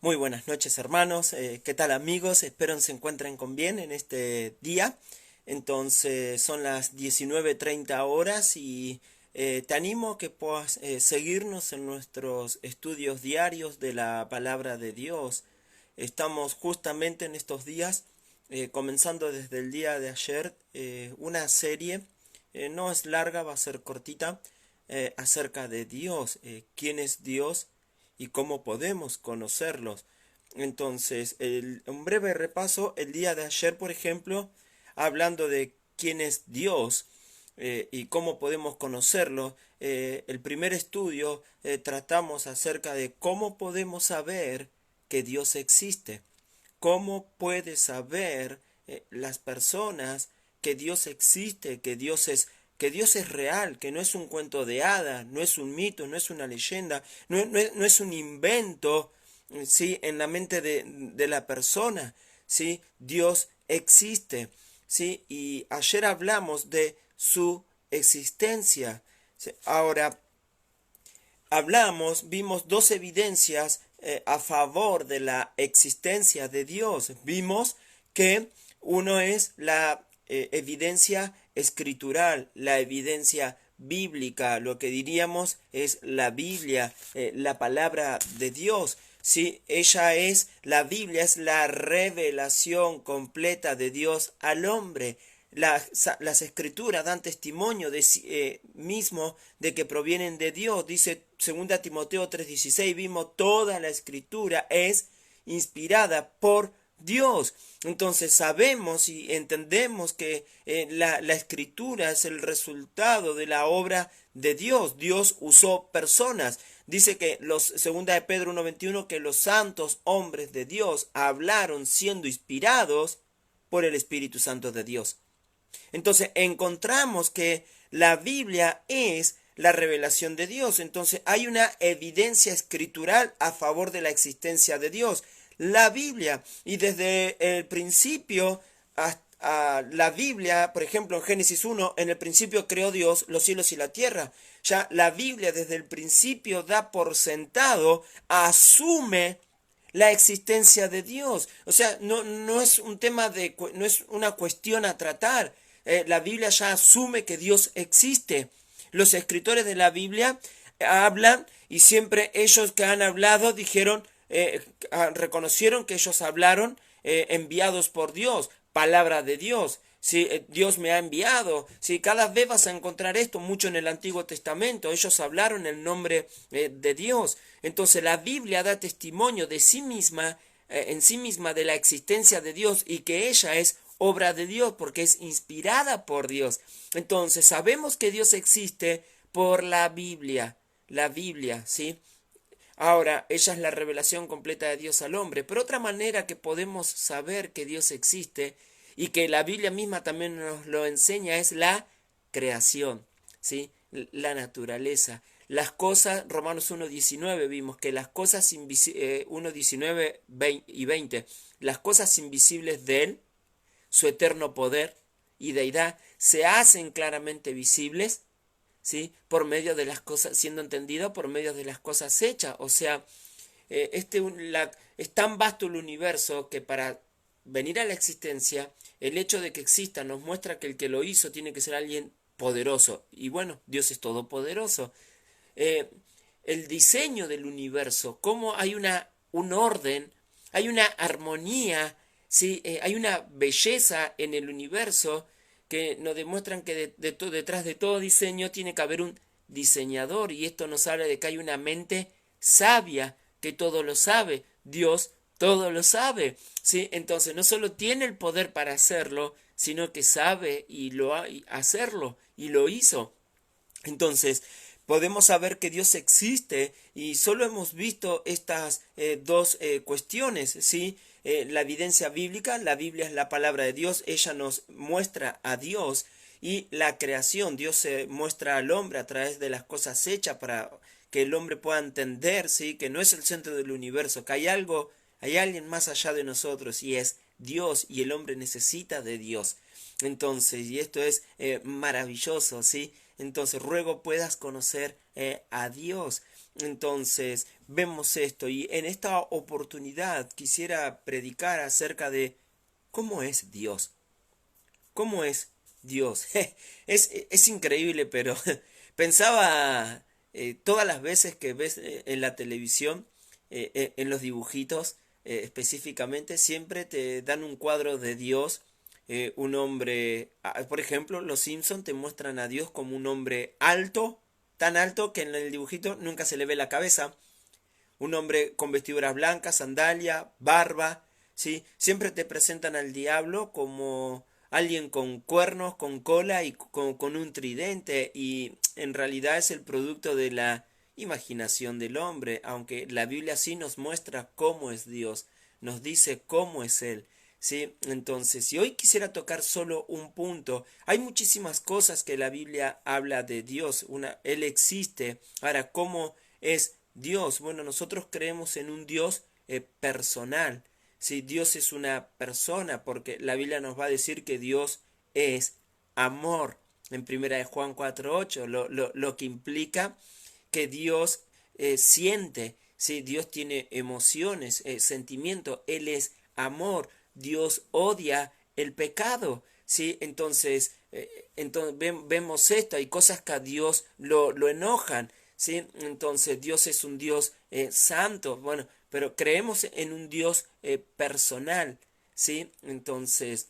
Muy buenas noches, hermanos. ¿Qué tal, amigos? Espero se encuentren con bien en este día. Entonces son las 19:30 horas y te animo a que puedas seguirnos en nuestros estudios diarios de la palabra de Dios. Estamos justamente en estos días, comenzando desde el día de ayer, una serie, no es larga, va a ser cortita, acerca de Dios, quién es Dios y cómo podemos conocerlos. Entonces, un breve repaso, el día de ayer, por ejemplo, hablando de quién es Dios y cómo podemos conocerlo, el primer estudio tratamos acerca de cómo podemos saber que Dios existe. ¿Cómo puede saber las personas que Dios existe, que Dios es real, que no es un cuento de hadas, no es un mito, no es una leyenda, no es un invento, ¿sí? En la mente de la persona, ¿sí? Dios existe, ¿sí? Y ayer hablamos de su existencia. ¿Sí? Ahora, vimos dos evidencias a favor de la existencia de Dios. Vimos que uno es la evidencia escritural, la evidencia bíblica, lo que diríamos es la Biblia, la palabra de Dios. Sí, la Biblia es la revelación completa de Dios al hombre. Las escrituras dan testimonio mismo de que provienen de Dios. Dice 2 Timoteo 3:16, vimos toda la escritura es inspirada por Dios. Entonces sabemos y entendemos que la escritura es el resultado de la obra de Dios. Dios usó personas. Dice que segunda de Pedro 1:21, que los santos hombres de Dios hablaron siendo inspirados por el Espíritu Santo de Dios. Entonces encontramos que la Biblia es la revelación de Dios. Entonces hay una evidencia escritural a favor de la existencia de Dios. La Biblia, y desde el principio hasta la Biblia, por ejemplo, en Génesis 1, en el principio creó Dios los cielos y la tierra. Ya la Biblia desde el principio da por sentado, asume la existencia de Dios. O sea, no es un tema no es una cuestión a tratar. La Biblia ya asume que Dios existe. Los escritores de la Biblia hablan y siempre ellos que han hablado dijeron, reconocieron que ellos hablaron enviados por Dios, palabra de Dios. Si Dios me ha enviado, si cada vez vas a encontrar esto mucho en el Antiguo Testamento, ellos hablaron en nombre de Dios. Entonces la Biblia da testimonio de sí misma, en sí misma, de la existencia de Dios y que ella es obra de Dios porque es inspirada por Dios. Entonces sabemos que Dios existe por la Biblia, ¿sí? Ahora, ella es la revelación completa de Dios al hombre. Pero otra manera que podemos saber que Dios existe y que la Biblia misma también nos lo enseña es la creación, ¿sí? La naturaleza. Las cosas, Romanos 1:19 vimos que las cosas 1:19 y 20, las cosas invisibles de Él, su eterno poder y deidad, se hacen claramente visibles, ¿sí? Por medio de las cosas, siendo entendido por medio de las cosas hechas. O sea, es tan vasto el universo que para venir a la existencia, el hecho de que exista nos muestra que el que lo hizo tiene que ser alguien poderoso. Y bueno, Dios es todopoderoso. Eh, el diseño del universo, cómo hay un orden, hay una armonía, ¿sí? Hay una belleza en el universo que nos demuestran que detrás de todo diseño tiene que haber un diseñador, y esto nos habla de que hay una mente sabia que todo lo sabe. Dios todo lo sabe, ¿sí? Entonces no solo tiene el poder para hacerlo, sino que sabe hacerlo y lo hizo. Entonces, podemos saber que Dios existe y solo hemos visto estas dos cuestiones, ¿sí? La evidencia bíblica, la Biblia es la palabra de Dios, ella nos muestra a Dios, y la creación, Dios se muestra al hombre a través de las cosas hechas para que el hombre pueda entender, ¿sí? Que no es el centro del universo, que hay alguien más allá de nosotros y es Dios, y el hombre necesita de Dios. Entonces, y esto es maravilloso, ¿sí? Entonces ruego puedas conocer a Dios. Entonces, vemos esto y en esta oportunidad quisiera predicar acerca de cómo es Dios. ¿Cómo es Dios? Es increíble, pero pensaba todas las veces que ves en la televisión, en los dibujitos específicamente, siempre te dan un cuadro de Dios, un hombre, por ejemplo, los Simpson te muestran a Dios como un hombre alto, tan alto que en el dibujito nunca se le ve la cabeza, un hombre con vestiduras blancas, sandalia, barba, ¿sí? Siempre te presentan al diablo como alguien con cuernos, con cola y con un tridente, y en realidad es el producto de la imaginación del hombre, aunque la Biblia sí nos muestra cómo es Dios, nos dice cómo es Él. ¿Sí? Entonces, si hoy quisiera tocar solo un punto, hay muchísimas cosas que la Biblia habla de Dios. Él existe. Ahora, ¿cómo es Dios? Bueno, nosotros creemos en un Dios personal. Si Dios es una persona, porque la Biblia nos va a decir que Dios es amor. En primera de Juan 4:8, lo que implica que Dios siente, ¿sí? Dios tiene emociones, sentimiento, Él es amor, Dios odia el pecado, ¿sí? Entonces, vemos esto, hay cosas que a Dios lo enojan, ¿sí? Entonces Dios es un Dios santo, bueno, pero creemos en un Dios personal, ¿sí? Entonces,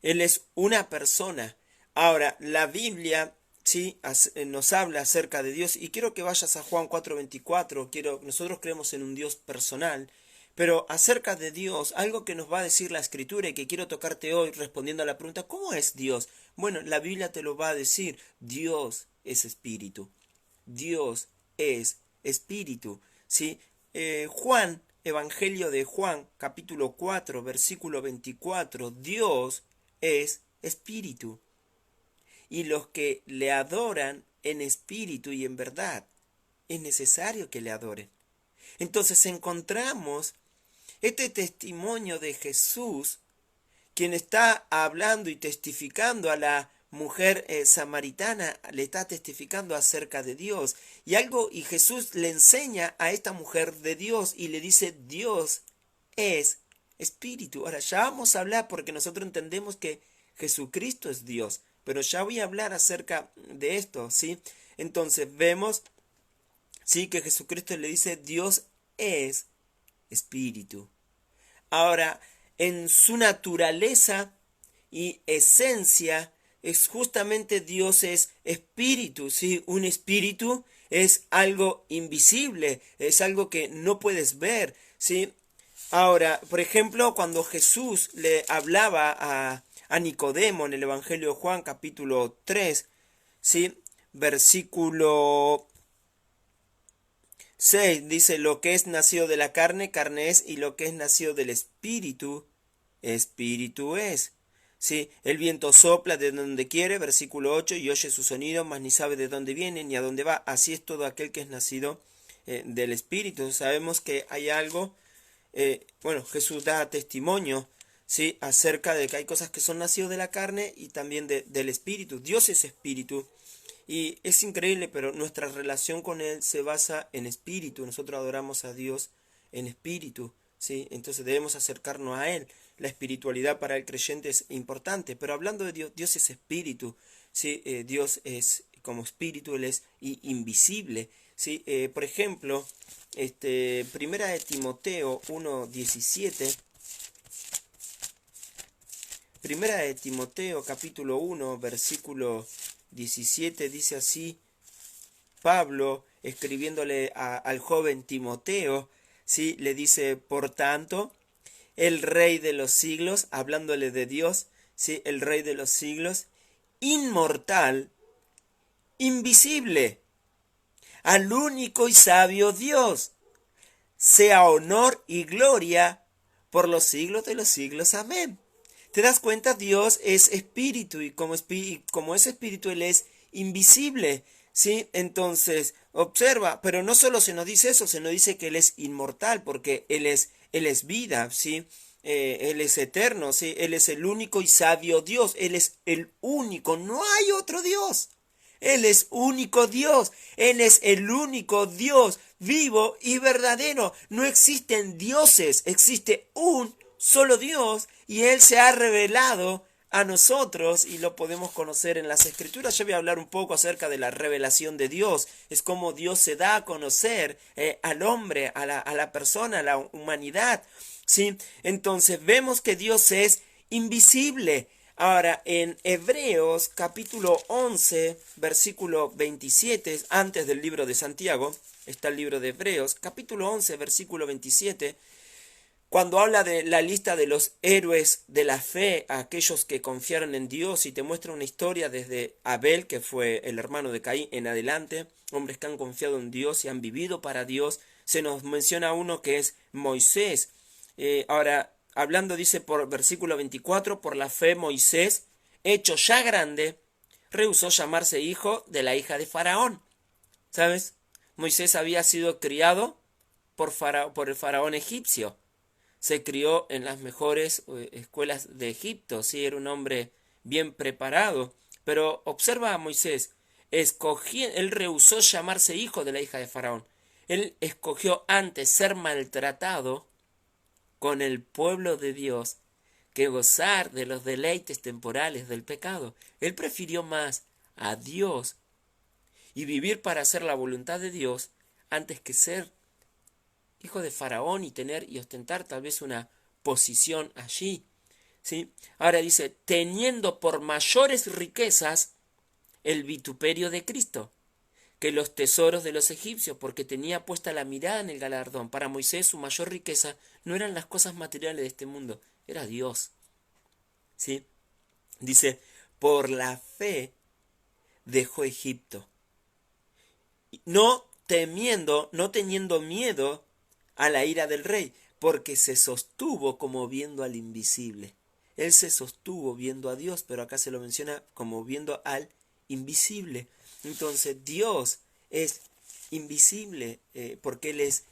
Él es una persona. Ahora, la Biblia, ¿sí? Nos habla acerca de Dios, y quiero que vayas a Juan 4:24, nosotros creemos en un Dios personal, pero acerca de Dios, algo que nos va a decir la Escritura y que quiero tocarte hoy respondiendo a la pregunta, ¿cómo es Dios? Bueno, la Biblia te lo va a decir, Dios es espíritu. Dios es espíritu, ¿sí? Juan, Evangelio de Juan, capítulo 4, versículo 24, Dios es espíritu, y los que le adoran en espíritu y en verdad, es necesario que le adoren. Entonces encontramos este testimonio de Jesús, quien está hablando y testificando a la mujer samaritana, le está testificando acerca de Dios. Y Jesús le enseña a esta mujer de Dios y le dice, Dios es espíritu. Ahora ya vamos a hablar, porque nosotros entendemos que Jesucristo es Dios, pero ya voy a hablar acerca de esto, ¿sí? Entonces vemos, sí, que Jesucristo le dice, Dios es espíritu. Ahora, en su naturaleza y esencia, es justamente Dios es espíritu, ¿sí? Un espíritu es algo invisible, es algo que no puedes ver, ¿sí? Ahora, por ejemplo, cuando Jesús le hablaba a Nicodemo en el Evangelio de Juan, capítulo 3, ¿sí? Versículo 6 dice, lo que es nacido de la carne, carne es, y lo que es nacido del espíritu, espíritu es. ¿Sí? El viento sopla de donde quiere, versículo 8, y oye su sonido, mas ni sabe de dónde viene ni a dónde va. Así es todo aquel que es nacido del espíritu. Sabemos que hay algo, bueno, Jesús da testimonio, ¿sí? Acerca de que hay cosas que son nacidos de la carne y también del espíritu. Dios es espíritu. Y es increíble, pero nuestra relación con Él se basa en espíritu. Nosotros adoramos a Dios en espíritu, ¿sí? Entonces debemos acercarnos a Él. La espiritualidad para el creyente es importante, pero hablando de Dios, Dios es espíritu, ¿sí? Dios es como espíritu, Él es invisible, ¿sí? Por ejemplo, Primera de Timoteo 1:17. Primera de Timoteo capítulo 1 versículo 17 dice así, Pablo escribiéndole al joven Timoteo, ¿sí? Le dice, por tanto, el Rey de los siglos, hablándole de Dios, ¿sí? El Rey de los siglos, inmortal, invisible, al único y sabio Dios, sea honor y gloria por los siglos de los siglos. Amén. ¿Te das cuenta? Dios es espíritu y como es espíritu, Él es invisible, ¿sí? Entonces, observa, pero no solo se nos dice eso, se nos dice que Él es inmortal, porque Él es vida, ¿sí? Él es eterno, ¿sí? Él es el único y sabio Dios, Él es el único, no hay otro Dios. Él es único Dios. Él es el único Dios vivo y verdadero. No existen dioses, existe un solo Dios y Él se ha revelado a nosotros y lo podemos conocer en las Escrituras. Yo voy a hablar un poco acerca de la revelación de Dios. Es como Dios se da a conocer al hombre, a la persona, a la humanidad. ¿Sí? Entonces vemos que Dios es invisible. Ahora, en Hebreos capítulo 11, versículo 27, antes del libro de Santiago, está el libro de Hebreos, capítulo 11, versículo 27, cuando habla de la lista de los héroes de la fe, aquellos que confiaron en Dios, y te muestra una historia desde Abel, que fue el hermano de Caín, en adelante, hombres que han confiado en Dios y han vivido para Dios, se nos menciona uno que es Moisés. Ahora, hablando, dice por versículo 24, por la fe Moisés, hecho ya grande, rehusó llamarse hijo de la hija de Faraón. ¿Sabes? Moisés había sido criado por el faraón egipcio. Se crió en las mejores escuelas de Egipto, sí, era un hombre bien preparado. Pero observa a Moisés, él rehusó llamarse hijo de la hija de Faraón. Él escogió antes ser maltratado con el pueblo de Dios que gozar de los deleites temporales del pecado. Él prefirió más a Dios y vivir para hacer la voluntad de Dios antes que ser hijo de Faraón y tener y ostentar tal vez una posición allí. ¿Sí? Ahora dice, teniendo por mayores riquezas el vituperio de Cristo que los tesoros de los egipcios, porque tenía puesta la mirada en el galardón. Para Moisés su mayor riqueza no eran las cosas materiales de este mundo, era Dios. ¿Sí? Dice, por la fe dejó Egipto, no temiendo, no teniendo miedo a la ira del rey, porque se sostuvo como viendo al invisible. Él se sostuvo viendo a Dios, pero acá se lo menciona como viendo al invisible. Entonces Dios es invisible porque Él es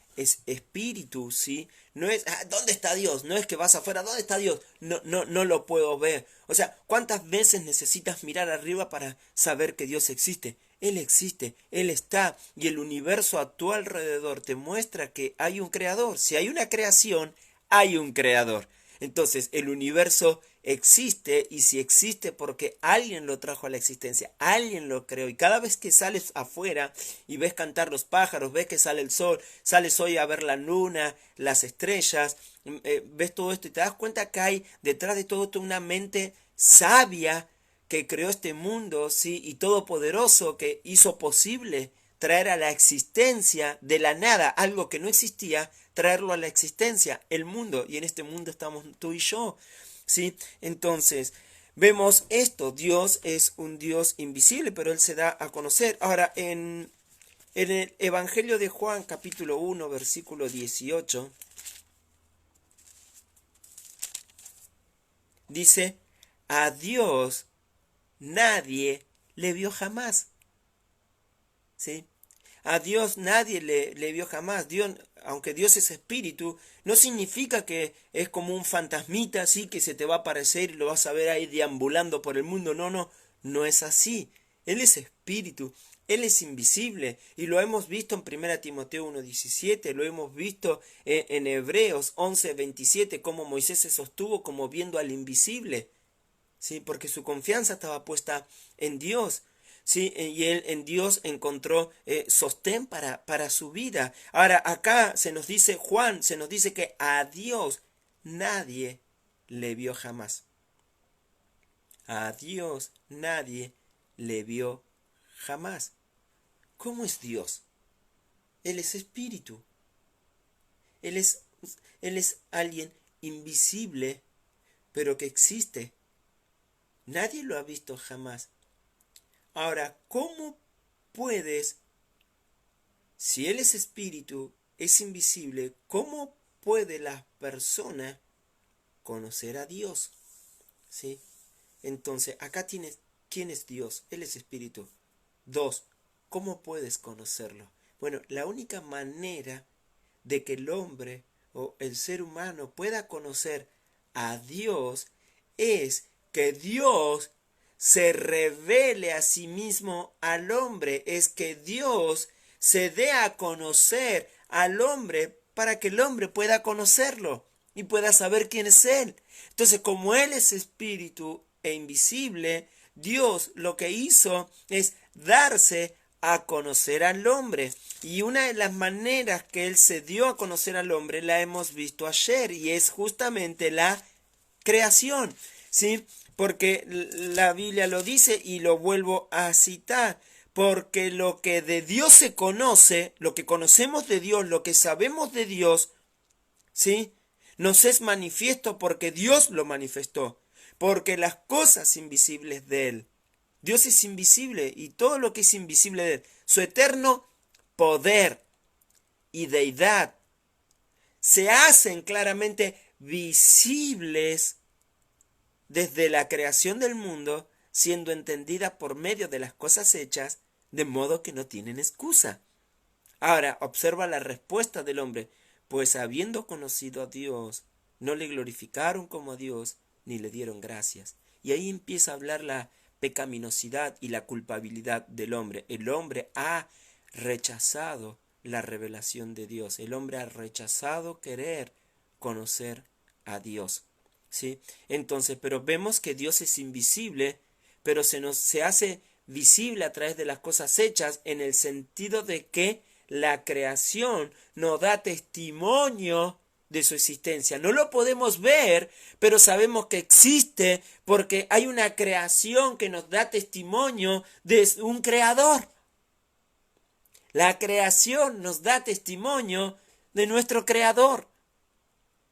espíritu, ¿sí? No es, ¿dónde está Dios? No es que vas afuera, ¿dónde está Dios? No lo puedo ver. O sea, ¿cuántas veces necesitas mirar arriba para saber que Dios existe? Él existe, Él está, y el universo a tu alrededor te muestra que hay un creador. Si hay una creación, hay un creador. Entonces, el universo existe, y si existe porque alguien lo trajo a la existencia, alguien lo creó, y cada vez que sales afuera y ves cantar los pájaros, ves que sale el sol, sales hoy a ver la luna, las estrellas, ves todo esto y te das cuenta que hay detrás de todo esto una mente sabia que creó este mundo, sí, y todopoderoso, que hizo posible traer a la existencia de la nada algo que no existía, traerlo a la existencia, el mundo, y en este mundo estamos tú y yo, ¿sí? Entonces, vemos esto, Dios es un Dios invisible, pero Él se da a conocer. Ahora, en el Evangelio de Juan, capítulo 1, versículo 18, dice, a Dios nadie le vio jamás, ¿sí? A Dios nadie le vio jamás. Dios, aunque Dios es espíritu, no significa que es como un fantasmita así que se te va a aparecer y lo vas a ver ahí deambulando por el mundo. No es así. Él es espíritu, Él es invisible y lo hemos visto en 1 Timoteo 1:17, lo hemos visto en Hebreos 11:27, cómo Moisés se sostuvo como viendo al invisible, ¿sí? Porque su confianza estaba puesta en Dios. Sí, y él en Dios encontró sostén para su vida. Ahora, acá se nos dice, Juan, se nos dice que a Dios nadie le vio jamás. A Dios nadie le vio jamás. ¿Cómo es Dios? Él es espíritu. Él es, él es alguien invisible, pero que existe. Nadie lo ha visto jamás. Ahora, ¿cómo puedes, si Él es espíritu, es invisible, cómo puede la persona conocer a Dios? ¿Sí? Entonces, acá tienes, ¿quién es Dios? Él es espíritu. 2. ¿Cómo puedes conocerlo? Bueno, la única manera de que el hombre o el ser humano pueda conocer a Dios es que Dios se revele a sí mismo al hombre, es que Dios se dé a conocer al hombre para que el hombre pueda conocerlo y pueda saber quién es Él. Entonces, como Él es espíritu e invisible, Dios lo que hizo es darse a conocer al hombre. Y una de las maneras que Él se dio a conocer al hombre la hemos visto ayer, y es justamente la creación, ¿sí? Porque la Biblia lo dice y lo vuelvo a citar. Porque lo que de Dios se conoce, lo que conocemos de Dios, lo que sabemos de Dios, ¿sí? Nos es manifiesto porque Dios lo manifestó. Porque las cosas invisibles de Él. Dios es invisible y todo lo que es invisible de Él, su eterno poder y deidad, se hacen claramente visibles desde la creación del mundo, siendo entendidas por medio de las cosas hechas, de modo que no tienen excusa. Ahora, observa la respuesta del hombre, pues habiendo conocido a Dios, no le glorificaron como a Dios, ni le dieron gracias. Y ahí empieza a hablar la pecaminosidad y la culpabilidad del hombre. El hombre ha rechazado la revelación de Dios. El hombre ha rechazado querer conocer a Dios. ¿Sí? Entonces, pero vemos que Dios es invisible, pero se hace visible a través de las cosas hechas, en el sentido de que la creación nos da testimonio de su existencia. No lo podemos ver, pero sabemos que existe porque hay una creación que nos da testimonio de un creador. La creación nos da testimonio de nuestro creador.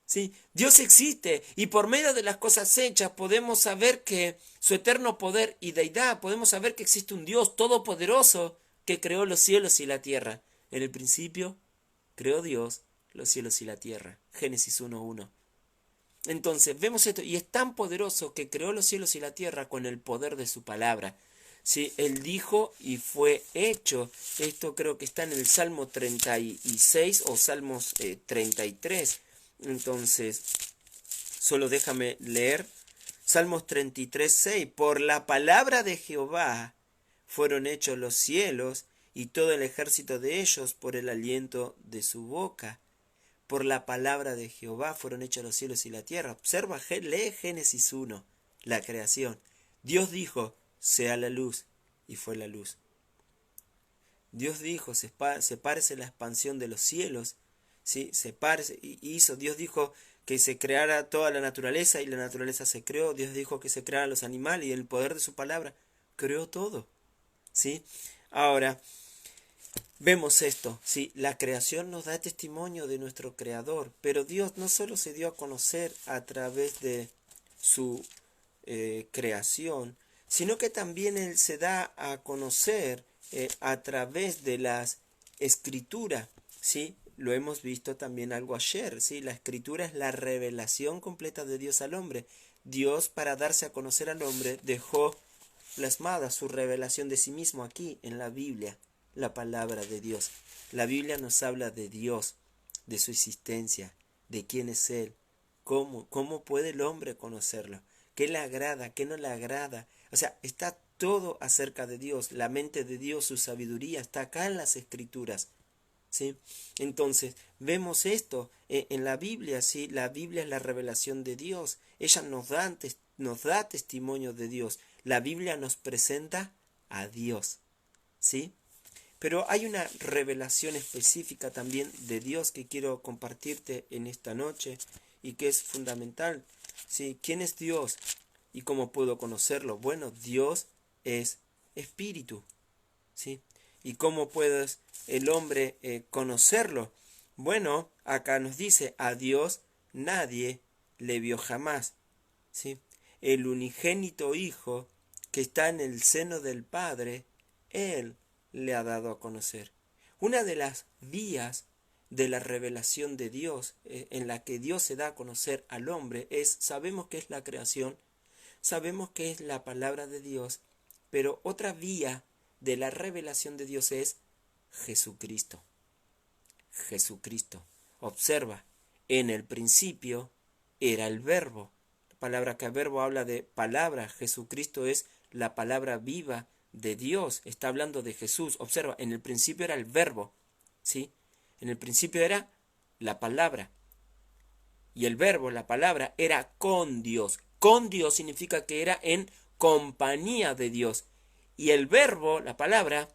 ¿Sí? Dios existe y por medio de las cosas hechas podemos saber que su eterno poder y deidad, podemos saber que existe un Dios todopoderoso que creó los cielos y la tierra. En el principio creó Dios los cielos y la tierra. Génesis 1:1. Entonces vemos esto, y es tan poderoso que creó los cielos y la tierra con el poder de su palabra. ¿Sí? Él dijo y fue hecho. Esto creo que está en el Salmo 36 o Salmos 33. Entonces, solo déjame leer Salmos 33:6. Por la palabra de Jehová fueron hechos los cielos y todo el ejército de ellos por el aliento de su boca. Por la palabra de Jehová fueron hechos los cielos y la tierra. Observa, lee Génesis 1, la creación. Dios dijo, sea la luz, y fue la luz. Dios dijo, sepárese la expansión de los cielos, ¿sí? Dios dijo que se creara toda la naturaleza y la naturaleza se creó. Dios dijo que se crearan los animales y el poder de su palabra creó todo, ¿sí? Ahora, vemos esto, ¿sí? La creación nos da testimonio de nuestro Creador, pero Dios no solo se dio a conocer a través de su creación, sino que también Él se da a conocer a través de las escrituras, ¿sí? Lo hemos visto también algo ayer, ¿sí? La escritura es la revelación completa de Dios al hombre. Dios, para darse a conocer al hombre, dejó plasmada su revelación de sí mismo aquí en la Biblia, la palabra de Dios. La Biblia nos habla de Dios, de su existencia, de quién es Él, cómo puede el hombre conocerlo, qué le agrada, qué no le agrada. O sea, está todo acerca de Dios, la mente de Dios, su sabiduría está acá en las Escrituras. ¿Sí? Entonces, vemos esto en la Biblia, ¿sí? La Biblia es la revelación de Dios. Ella nos da testimonio de Dios. La Biblia nos presenta a Dios, ¿sí? Pero hay una revelación específica también de Dios que quiero compartirte en esta noche y que es fundamental, ¿sí? ¿Quién es Dios y cómo puedo conocerlo? Bueno, Dios es espíritu, ¿sí? ¿Y cómo puede el hombre conocerlo? Bueno, acá nos dice, a Dios nadie le vio jamás, ¿sí? El unigénito Hijo que está en el seno del Padre, Él le ha dado a conocer. Una de las vías de la revelación de Dios, en la que Dios se da a conocer al hombre, sabemos que es la creación, sabemos que es la palabra de Dios, pero otra vía de la revelación de Dios es Jesucristo. Jesucristo. Observa, en el principio era el verbo. La palabra que verbo habla de palabra. Jesucristo es la palabra viva de Dios. Está hablando de Jesús. Observa, en el principio era el verbo, ¿sí? En el principio era la palabra. Y el verbo, la palabra, era con Dios. Con Dios significa que era en compañía de Dios. Y el verbo, la palabra,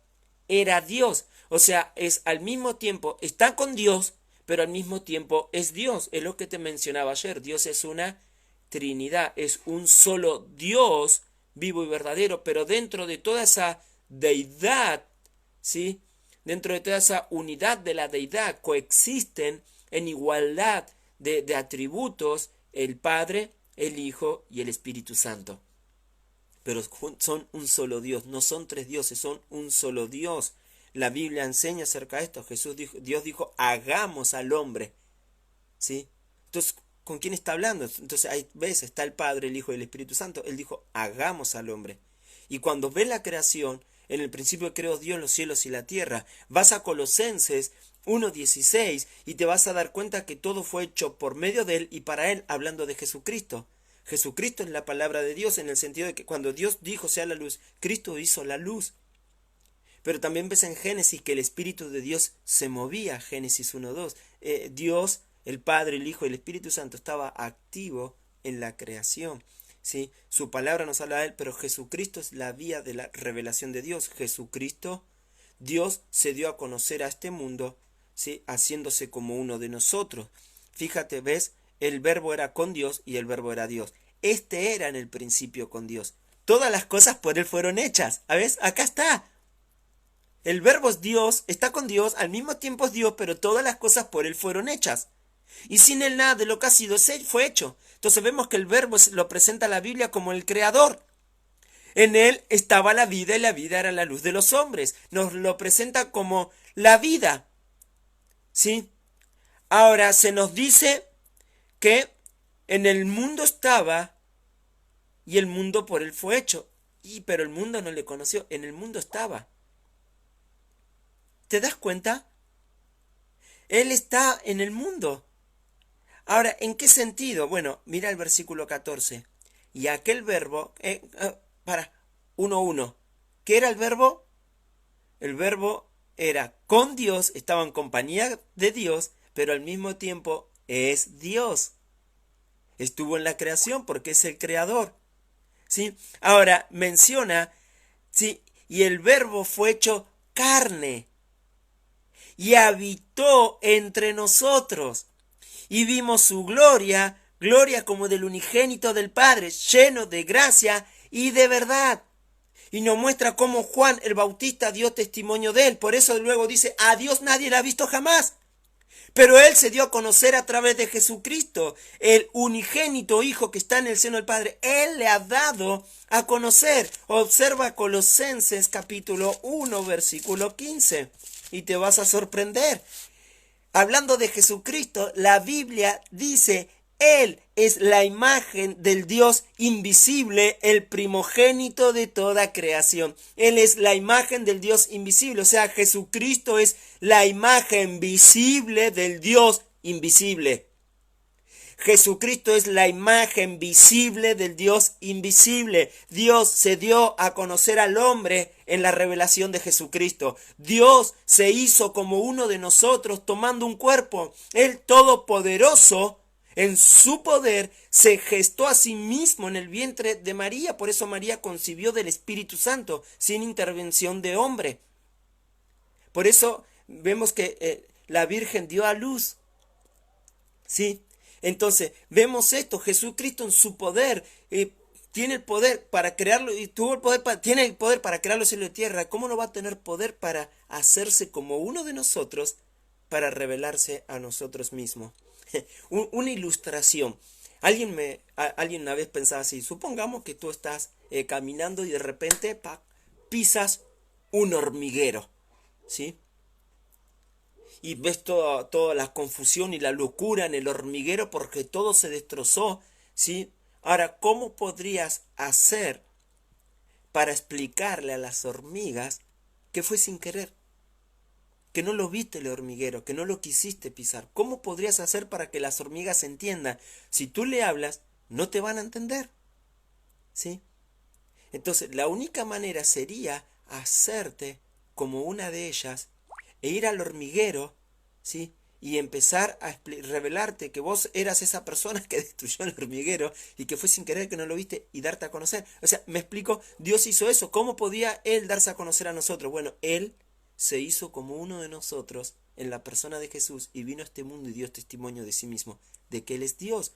era Dios. O sea, es al mismo tiempo, está con Dios, pero al mismo tiempo es Dios. Es lo que te mencionaba ayer. Dios es una Trinidad, es un solo Dios vivo y verdadero, pero dentro de toda esa deidad, ¿sí? Dentro de toda esa unidad de la deidad coexisten en igualdad de atributos el Padre, el Hijo y el Espíritu Santo. Pero son un solo Dios, no son tres dioses, son un solo Dios. La Biblia enseña acerca de esto. Dios dijo, hagamos al hombre, ¿sí? Entonces, ¿con quién está hablando? Entonces, ahí ves, está el Padre, el Hijo y el Espíritu Santo. Él dijo, hagamos al hombre. Y cuando ves la creación, en el principio creó Dios los cielos y la tierra. Vas a Colosenses 1:16 y te vas a dar cuenta que todo fue hecho por medio de Él y para Él, hablando de Jesucristo. Jesucristo es la palabra de Dios en el sentido de que cuando Dios dijo sea la luz, Cristo hizo la luz. Pero también ves en Génesis que el Espíritu de Dios se movía, Génesis 1:2. Dios, el Padre, el Hijo y el Espíritu Santo estaba activo en la creación. ¿Sí? Su palabra nos habla de Él, pero Jesucristo es la vía de la revelación de Dios. Jesucristo, Dios se dio a conocer a este mundo, ¿sí? Haciéndose como uno de nosotros. Fíjate, ¿ves? El verbo era con Dios y el verbo era Dios. Este era en el principio con Dios. Todas las cosas por Él fueron hechas. ¿Ves? Acá está. El verbo es Dios, está con Dios, al mismo tiempo es Dios, pero todas las cosas por Él fueron hechas. Y sin Él nada de lo que ha sido fue hecho. Entonces vemos que el verbo lo presenta la Biblia como el creador. En Él estaba la vida y la vida era la luz de los hombres. Nos lo presenta como la vida. ¿Sí? Ahora se nos dice que en el mundo estaba y el mundo por Él fue hecho. Pero el mundo no le conoció, en el mundo estaba. ¿Te das cuenta? Él está en el mundo. Ahora, ¿en qué sentido? Bueno, mira el versículo 14. Y aquel verbo, 1:1. ¿Qué era el verbo? El verbo era con Dios, estaba en compañía de Dios, pero al mismo tiempo es Dios. Estuvo en la creación porque es el creador. ¿Sí? Ahora menciona, ¿sí? Y el verbo fue hecho carne y habitó entre nosotros. Y vimos su gloria, gloria como del unigénito del Padre, lleno de gracia y de verdad. Y nos muestra cómo Juan el Bautista dio testimonio de él. Por eso luego dice, a Dios nadie le ha visto jamás. Pero Él se dio a conocer a través de Jesucristo, el unigénito Hijo que está en el seno del Padre. Él le ha dado a conocer. Observa Colosenses capítulo 1, versículo 15. Y te vas a sorprender. Hablando de Jesucristo, la Biblia dice, Él es la imagen del Dios invisible, el primogénito de toda creación. Él es la imagen del Dios invisible, o sea, Jesucristo es la imagen visible del Dios invisible. Jesucristo es la imagen visible del Dios invisible. Dios se dio a conocer al hombre en la revelación de Jesucristo. Dios se hizo como uno de nosotros tomando un cuerpo. El Todopoderoso, en su poder, se gestó a sí mismo en el vientre de María. Por eso María concibió del Espíritu Santo sin intervención de hombre. Por eso vemos que la Virgen dio a luz. ¿Sí? Entonces, vemos esto, Jesucristo en su poder, tiene el poder para crearlo, y tiene el poder para crear los cielos y tierra. ¿Cómo no va a tener poder para hacerse como uno de nosotros, para revelarse a nosotros mismos? Una ilustración. Alguien una vez pensaba así, supongamos que tú estás caminando y de repente pisas un hormiguero, ¿sí? Y ves toda la confusión y la locura en el hormiguero porque todo se destrozó, ¿sí? Ahora, ¿cómo podrías hacer para explicarle a las hormigas que fue sin querer? Que no lo viste el hormiguero, que no lo quisiste pisar. ¿Cómo podrías hacer para que las hormigas entiendan? Si tú le hablas, no te van a entender, ¿sí? Entonces, la única manera sería hacerte como una de ellas e ir al hormiguero, ¿sí? Y empezar a revelarte que vos eras esa persona que destruyó el hormiguero y que fue sin querer que no lo viste y darte a conocer. O sea, me explico, Dios hizo eso. ¿Cómo podía Él darse a conocer a nosotros? Bueno, Él se hizo como uno de nosotros en la persona de Jesús y vino a este mundo y dio testimonio de sí mismo, de que Él es Dios.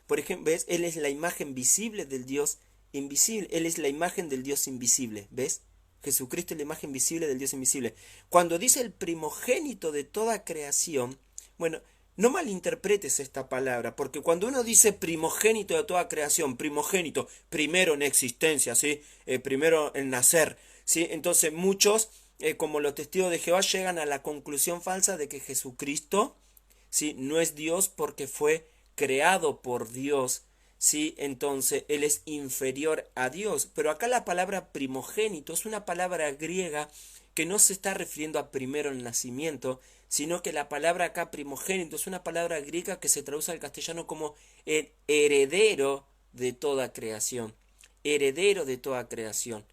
Por ejemplo, ¿ves? Él es la imagen visible del Dios invisible. Él es la imagen del Dios invisible, ¿ves? Jesucristo es la imagen visible del Dios invisible. Cuando dice el primogénito de toda creación, bueno, no malinterpretes esta palabra, porque cuando uno dice primogénito de toda creación, primogénito, primero en existencia, ¿sí? Primero en nacer, ¿sí? Entonces muchos, como los testigos de Jehová, llegan a la conclusión falsa de que Jesucristo, ¿sí? No es Dios porque fue creado por Dios, ¿sí? Entonces Él es inferior a Dios. Pero acá la palabra primogénito es una palabra griega que no se está refiriendo a primero el nacimiento, sino que la palabra acá primogénito es una palabra griega que se traduce al castellano como el heredero de toda creación. Heredero de toda creación.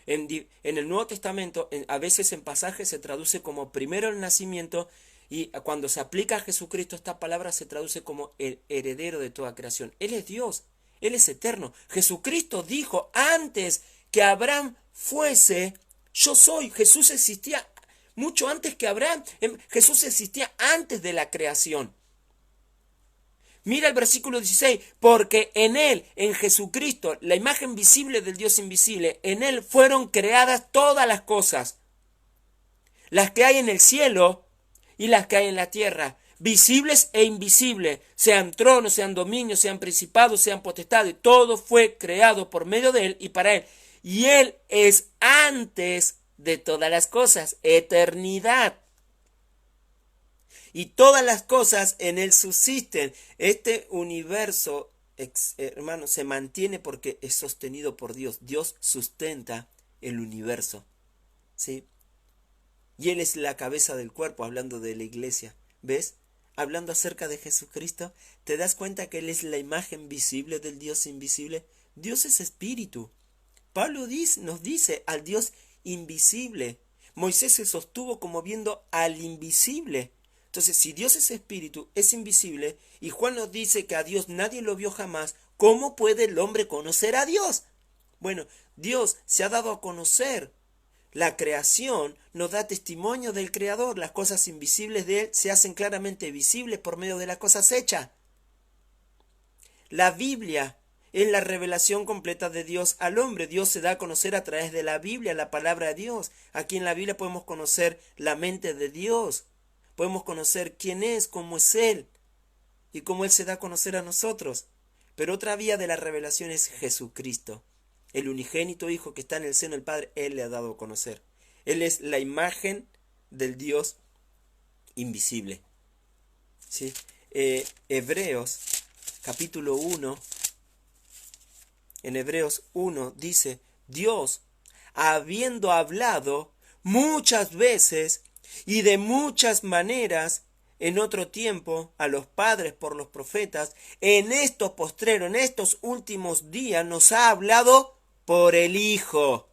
En el Nuevo Testamento, a veces en pasajes se traduce como primero el nacimiento, y cuando se aplica a Jesucristo esta palabra se traduce como el heredero de toda creación. Él es Dios, Él es eterno. Jesucristo dijo antes que Abraham fuese, yo soy. Jesús existía mucho antes que Abraham. Jesús existía antes de la creación. Mira el versículo 16, porque en Él, en Jesucristo, la imagen visible del Dios invisible, en Él fueron creadas todas las cosas, las que hay en el cielo y las que hay en la tierra, visibles e invisibles, sean tronos, sean dominios, sean principados, sean potestades, todo fue creado por medio de Él y para Él. Y Él es antes de todas las cosas, eternidad. Y todas las cosas en Él subsisten. Este universo, hermano, se mantiene porque es sostenido por Dios. Dios sustenta el universo, ¿sí? Y Él es la cabeza del cuerpo, hablando de la iglesia. ¿Ves? Hablando acerca de Jesucristo, ¿te das cuenta que Él es la imagen visible del Dios invisible? Dios es espíritu. Pablo nos dice al Dios invisible. Moisés se sostuvo como viendo al invisible. Entonces, si Dios es espíritu, es invisible, y Juan nos dice que a Dios nadie lo vio jamás, ¿cómo puede el hombre conocer a Dios? Bueno, Dios se ha dado a conocer. La creación nos da testimonio del Creador. Las cosas invisibles de Él se hacen claramente visibles por medio de las cosas hechas. La Biblia es la revelación completa de Dios al hombre. Dios se da a conocer a través de la Biblia, la palabra de Dios. Aquí en la Biblia podemos conocer la mente de Dios. Podemos conocer quién es, cómo es Él y cómo Él se da a conocer a nosotros. Pero otra vía de la revelación es Jesucristo. El unigénito Hijo que está en el seno del Padre, Él le ha dado a conocer. Él es la imagen del Dios invisible. ¿Sí? Hebreos, capítulo 1, en Hebreos 1 dice, Dios, habiendo hablado muchas veces y de muchas maneras en otro tiempo a los padres por los profetas, en estos postreros, en estos últimos días nos ha hablado por el Hijo,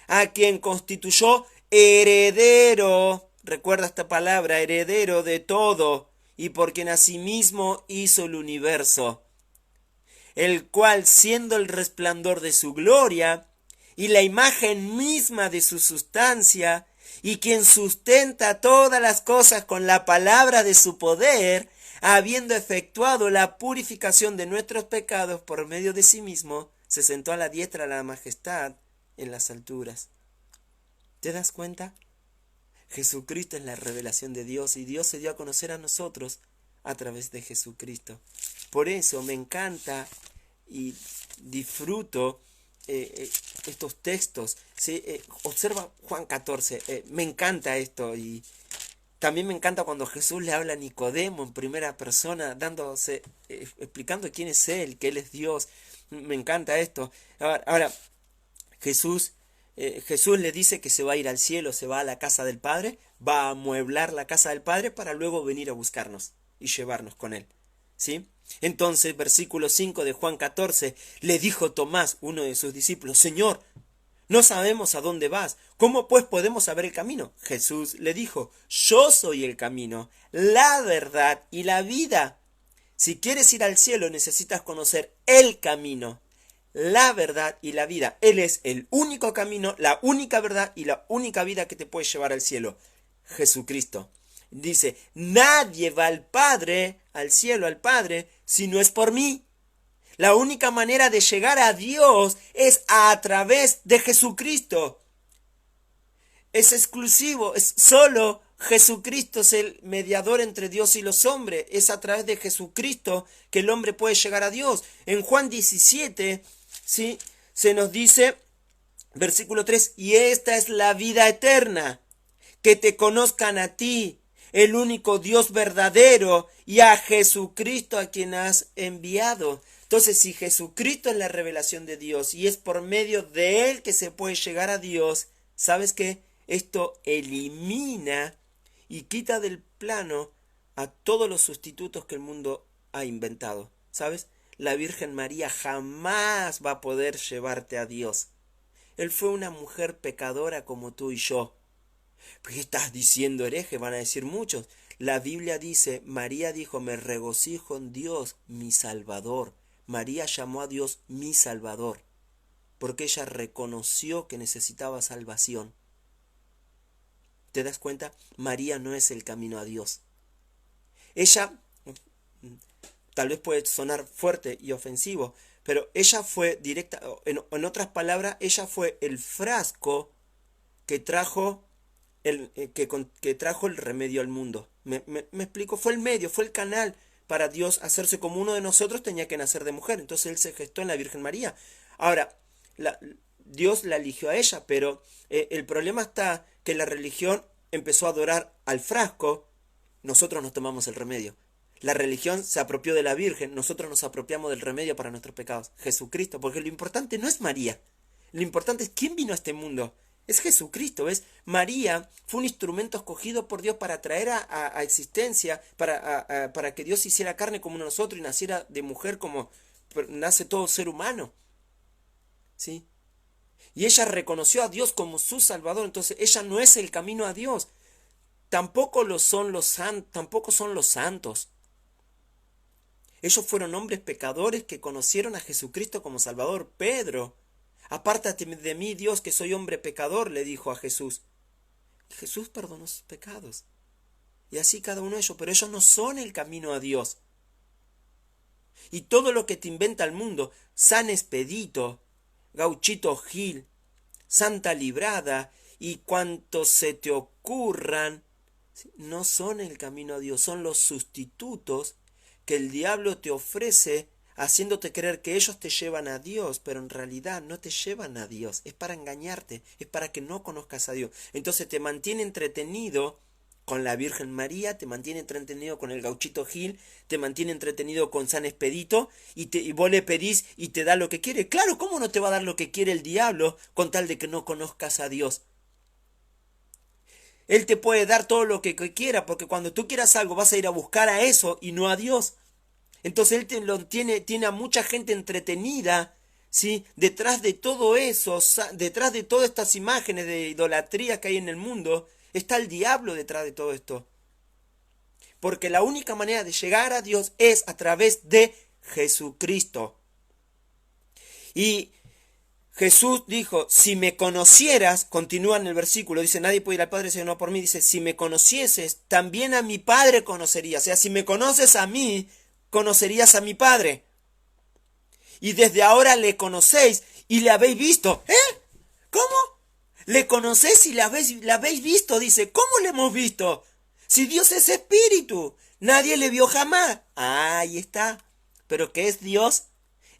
a quien constituyó heredero, recuerda esta palabra, heredero de todo, y por quien asimismo hizo el universo, el cual, siendo el resplandor de su gloria y la imagen misma de su sustancia, y quien sustenta todas las cosas con la palabra de su poder, habiendo efectuado la purificación de nuestros pecados por medio de sí mismo, se sentó a la diestra de la majestad en las alturas. ¿Te das cuenta? Jesucristo es la revelación de Dios y Dios se dio a conocer a nosotros a través de Jesucristo. Por eso me encanta y disfruto estos textos. ¿Sí? Observa Juan 14, me encanta esto, y también me encanta cuando Jesús le habla a Nicodemo en primera persona, explicando quién es Él, que Él es Dios. Me encanta esto. Ahora Jesús le dice que se va a ir al cielo, se va a la casa del Padre, va a amueblar la casa del Padre para luego venir a buscarnos y llevarnos con Él. ¿sí? Entonces, versículo 5 de Juan 14, le dijo Tomás, uno de sus discípulos, Señor, no sabemos a dónde vas. ¿Cómo pues podemos saber el camino? Jesús le dijo, yo soy el camino, la verdad y la vida. Si quieres ir al cielo, necesitas conocer el camino, la verdad y la vida. Él es el único camino, la única verdad y la única vida que te puede llevar al cielo. Jesucristo. Dice, nadie va al Padre, al cielo, al Padre, si no es por mí. La única manera de llegar a Dios es a través de Jesucristo. Es exclusivo, es solo Jesucristo es el mediador entre Dios y los hombres. Es a través de Jesucristo que el hombre puede llegar a Dios. En Juan 17, ¿sí? Se nos dice, versículo 3, y esta es la vida eterna, que te conozcan a ti, el único Dios verdadero, y a Jesucristo a quien has enviado. Entonces, si Jesucristo es la revelación de Dios y es por medio de Él que se puede llegar a Dios, ¿sabes qué? Esto elimina y quita del plano a todos los sustitutos que el mundo ha inventado. ¿Sabes? La Virgen María jamás va a poder llevarte a Dios. Él fue una mujer pecadora como tú y yo. ¿Qué estás diciendo, hereje? Van a decir muchos. La Biblia dice, María dijo, me regocijo en Dios, mi Salvador. María llamó a Dios mi Salvador, porque ella reconoció que necesitaba salvación. ¿Te das cuenta? María no es el camino a Dios. Ella, tal vez puede sonar fuerte y ofensivo, pero ella fue directa, en otras palabras, ella fue el frasco que trajo que trajo el remedio al mundo. ¿Me explico? Fue el medio, fue el canal para Dios hacerse como uno de nosotros, tenía que nacer de mujer. Entonces Él se gestó en la Virgen María. Ahora, Dios la eligió a ella, pero el problema está que la religión empezó a adorar al frasco, nosotros nos tomamos el remedio. La religión se apropió de la Virgen, nosotros nos apropiamos del remedio para nuestros pecados, Jesucristo, porque lo importante no es María, lo importante es quién vino a este mundo. Es Jesucristo, ¿ves? María fue un instrumento escogido por Dios para traer a existencia, para que Dios hiciera carne como nosotros y naciera de mujer como nace todo ser humano. ¿Sí? Y ella reconoció a Dios como su Salvador, entonces ella no es el camino a Dios. Tampoco tampoco son los santos. Ellos fueron hombres pecadores que conocieron a Jesucristo como Salvador. Pedro, apártate de mí, Dios, que soy hombre pecador, le dijo a Jesús. Jesús perdonó sus pecados. Y así cada uno de ellos, pero ellos no son el camino a Dios. Y todo lo que te inventa el mundo, San Expedito, Gauchito Gil, Santa Librada y cuantos se te ocurran, no son el camino a Dios, son los sustitutos que el diablo te ofrece haciéndote creer que ellos te llevan a Dios, pero en realidad no te llevan a Dios, es para engañarte, es para que no conozcas a Dios. Entonces te mantiene entretenido con la Virgen María, te mantiene entretenido con el Gauchito Gil, te mantiene entretenido con San Expedito, y vos le pedís y te da lo que quiere. Claro, ¿cómo no te va a dar lo que quiere el diablo con tal de que no conozcas a Dios? Él te puede dar todo lo que quiera, porque cuando tú quieras algo vas a ir a buscar a eso y no a Dios. Entonces él tiene a mucha gente entretenida, ¿sí? Detrás de todo eso, detrás de todas estas imágenes de idolatría que hay en el mundo, está el diablo detrás de todo esto. Porque la única manera de llegar a Dios es a través de Jesucristo. Y Jesús dijo, si me conocieras, continúa en el versículo, dice, nadie puede ir al Padre sino por mí, dice, si me conocieses, también a mi Padre conocerías. O sea, si me conoces a mí, conocerías a mi Padre. Y desde ahora le conocéis y le habéis visto. ¿Eh? ¿Cómo? Le conocéis y la habéis visto, dice. ¿Cómo le hemos visto? Si Dios es espíritu, nadie le vio jamás. Ah, ahí está. ¿Pero qué es Dios?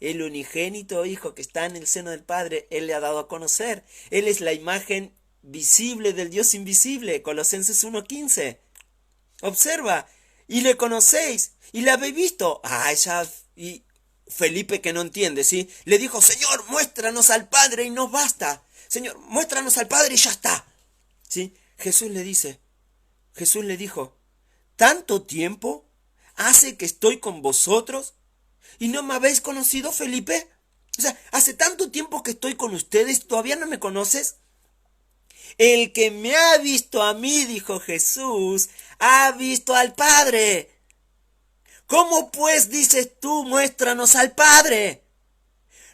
El unigénito Hijo que está en el seno del Padre, Él le ha dado a conocer. Él es la imagen visible del Dios invisible. Colosenses 1:15. Observa. Y le conocéis. Y le habéis visto. Ah, ya. Y Felipe, que no entiende, ¿sí? Le dijo, Señor, muéstranos al Padre y nos basta. Señor, muéstranos al Padre y ya está. ¿Sí? Jesús le dijo, ¿tanto tiempo hace que estoy con vosotros y no me habéis conocido, Felipe? O sea, hace tanto tiempo que estoy con ustedes, ¿todavía no me conoces? El que me ha visto a mí, dijo Jesús, ha visto al Padre. ¿Cómo pues dices tú, muéstranos al Padre?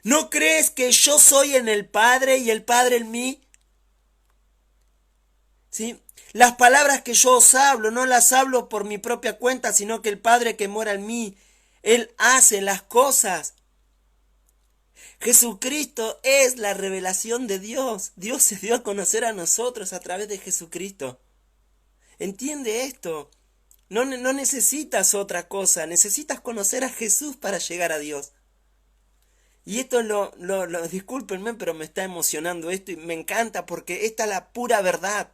¿No crees que yo soy en el Padre y el Padre en mí? ¿Sí? Las palabras que yo os hablo, no las hablo por mi propia cuenta, sino que el Padre que mora en mí, Él hace las cosas. Jesucristo es la revelación de Dios. Dios se dio a conocer a nosotros a través de Jesucristo. Entiende esto. No necesitas otra cosa, necesitas conocer a Jesús para llegar a Dios. Y esto discúlpenme, pero me está emocionando esto y me encanta porque esta es la pura verdad.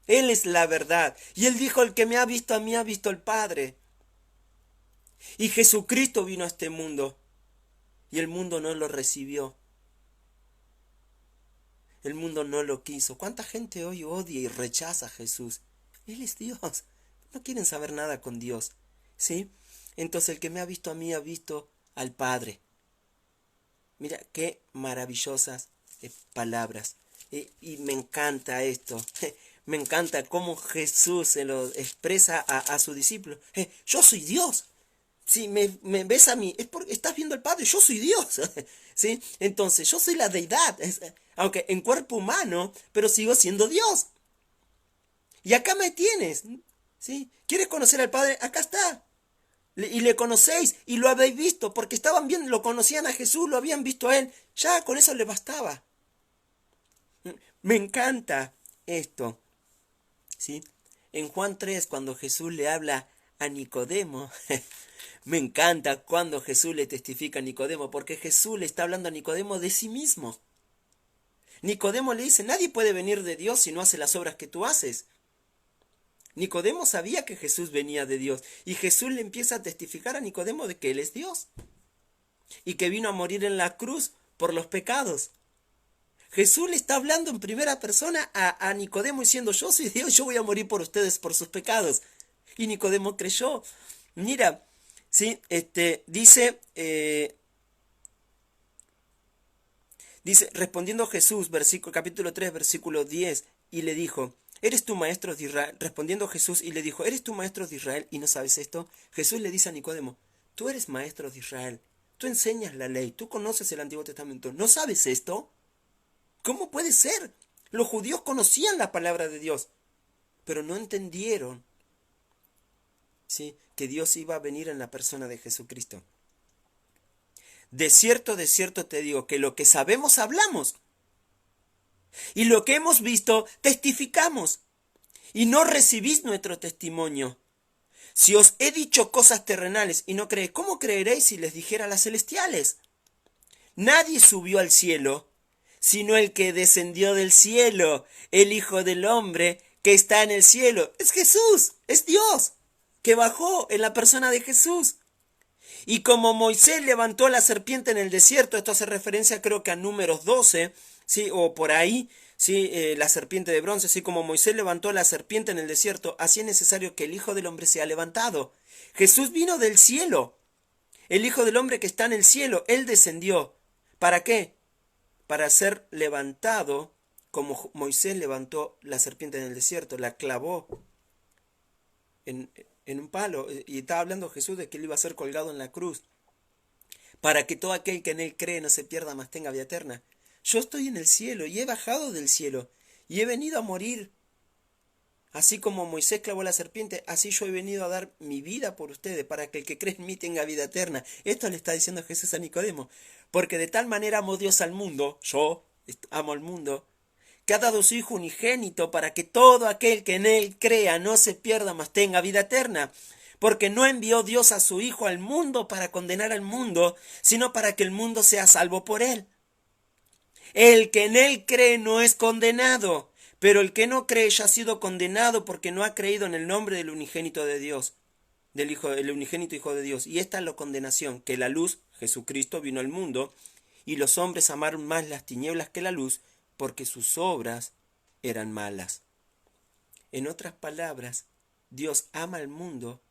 Él es la verdad. Y Él dijo, el que me ha visto a mí ha visto al Padre. Y Jesucristo vino a este mundo y el mundo no lo recibió. El mundo no lo quiso. ¿Cuánta gente hoy odia y rechaza a Jesús? Él es Dios. No quieren saber nada con Dios. ¿Sí? Entonces el que me ha visto a mí ha visto al Padre. Mira, qué maravillosas palabras. Y me encanta esto. Me encanta cómo Jesús se lo expresa a su discípulo. Yo soy Dios. Si me ves a mí, es porque estás viendo al Padre, yo soy Dios. ¿Sí? Entonces, yo soy la deidad. Aunque en cuerpo humano, pero sigo siendo Dios. Y acá me tienes. ¿Sí? ¿Quieres conocer al Padre? Acá está. Y le conocéis y lo habéis visto, porque estaban bien, lo conocían a Jesús, lo habían visto a Él. Ya con eso le bastaba. Me encanta esto. ¿Sí? En Juan 3, cuando Jesús le habla a Nicodemo, me encanta cuando Jesús le testifica a Nicodemo, porque Jesús le está hablando a Nicodemo de sí mismo. Nicodemo le dice, nadie puede venir de Dios si no hace las obras que tú haces. Nicodemo sabía que Jesús venía de Dios, y Jesús le empieza a testificar a Nicodemo de que Él es Dios, y que vino a morir en la cruz por los pecados. Jesús le está hablando en primera persona a Nicodemo diciendo, yo soy Dios, yo voy a morir por ustedes por sus pecados. Y Nicodemo creyó. Mira, ¿sí? Dice, respondiendo Jesús, capítulo 3, versículo 10, y le dijo, ¿eres tú maestro de Israel? Respondiendo Jesús y le dijo, ¿eres tú maestro de Israel y no sabes esto? Jesús le dice a Nicodemo, tú eres maestro de Israel, tú enseñas la ley, tú conoces el Antiguo Testamento, ¿no sabes esto? ¿Cómo puede ser? Los judíos conocían la palabra de Dios, pero no entendieron, ¿sí?, que Dios iba a venir en la persona de Jesucristo. De cierto te digo que lo que sabemos hablamos, y lo que hemos visto testificamos, y no recibís nuestro testimonio. Si os he dicho cosas terrenales y no creéis, ¿cómo creeréis si les dijera las celestiales? Nadie subió al cielo, sino el que descendió del cielo, el Hijo del Hombre que está en el cielo. Es Jesús, es Dios, que bajó en la persona de Jesús. Y como Moisés levantó la serpiente en el desierto, esto hace referencia creo que a Números 12, ¿sí?, o por ahí, ¿sí?, la serpiente de bronce, así como Moisés levantó la serpiente en el desierto, así es necesario que el Hijo del Hombre sea levantado. Jesús vino del cielo, el Hijo del Hombre que está en el cielo, Él descendió. ¿Para qué? Para ser levantado, como Moisés levantó la serpiente en el desierto, la clavó en un palo, y estaba hablando Jesús de que Él iba a ser colgado en la cruz, para que todo aquel que en Él cree no se pierda, mas tenga vida eterna. Yo estoy en el cielo, y he bajado del cielo, y he venido a morir. Así como Moisés clavó la serpiente, así yo he venido a dar mi vida por ustedes, para que el que cree en mí tenga vida eterna. Esto le está diciendo Jesús a Nicodemo, porque de tal manera amó Dios al mundo, yo amo al mundo, que ha dado su Hijo unigénito para que todo aquel que en Él crea no se pierda, mas tenga vida eterna. Porque no envió Dios a su Hijo al mundo para condenar al mundo, sino para que el mundo sea salvo por Él. El que en Él cree no es condenado, pero el que no cree ya ha sido condenado porque no ha creído en el nombre del unigénito de Dios, el unigénito Hijo de Dios. Y esta es la condenación, que la luz, Jesucristo, vino al mundo, y los hombres amaron más las tinieblas que la luz, porque sus obras eran malas. En otras palabras, Dios ama al mundo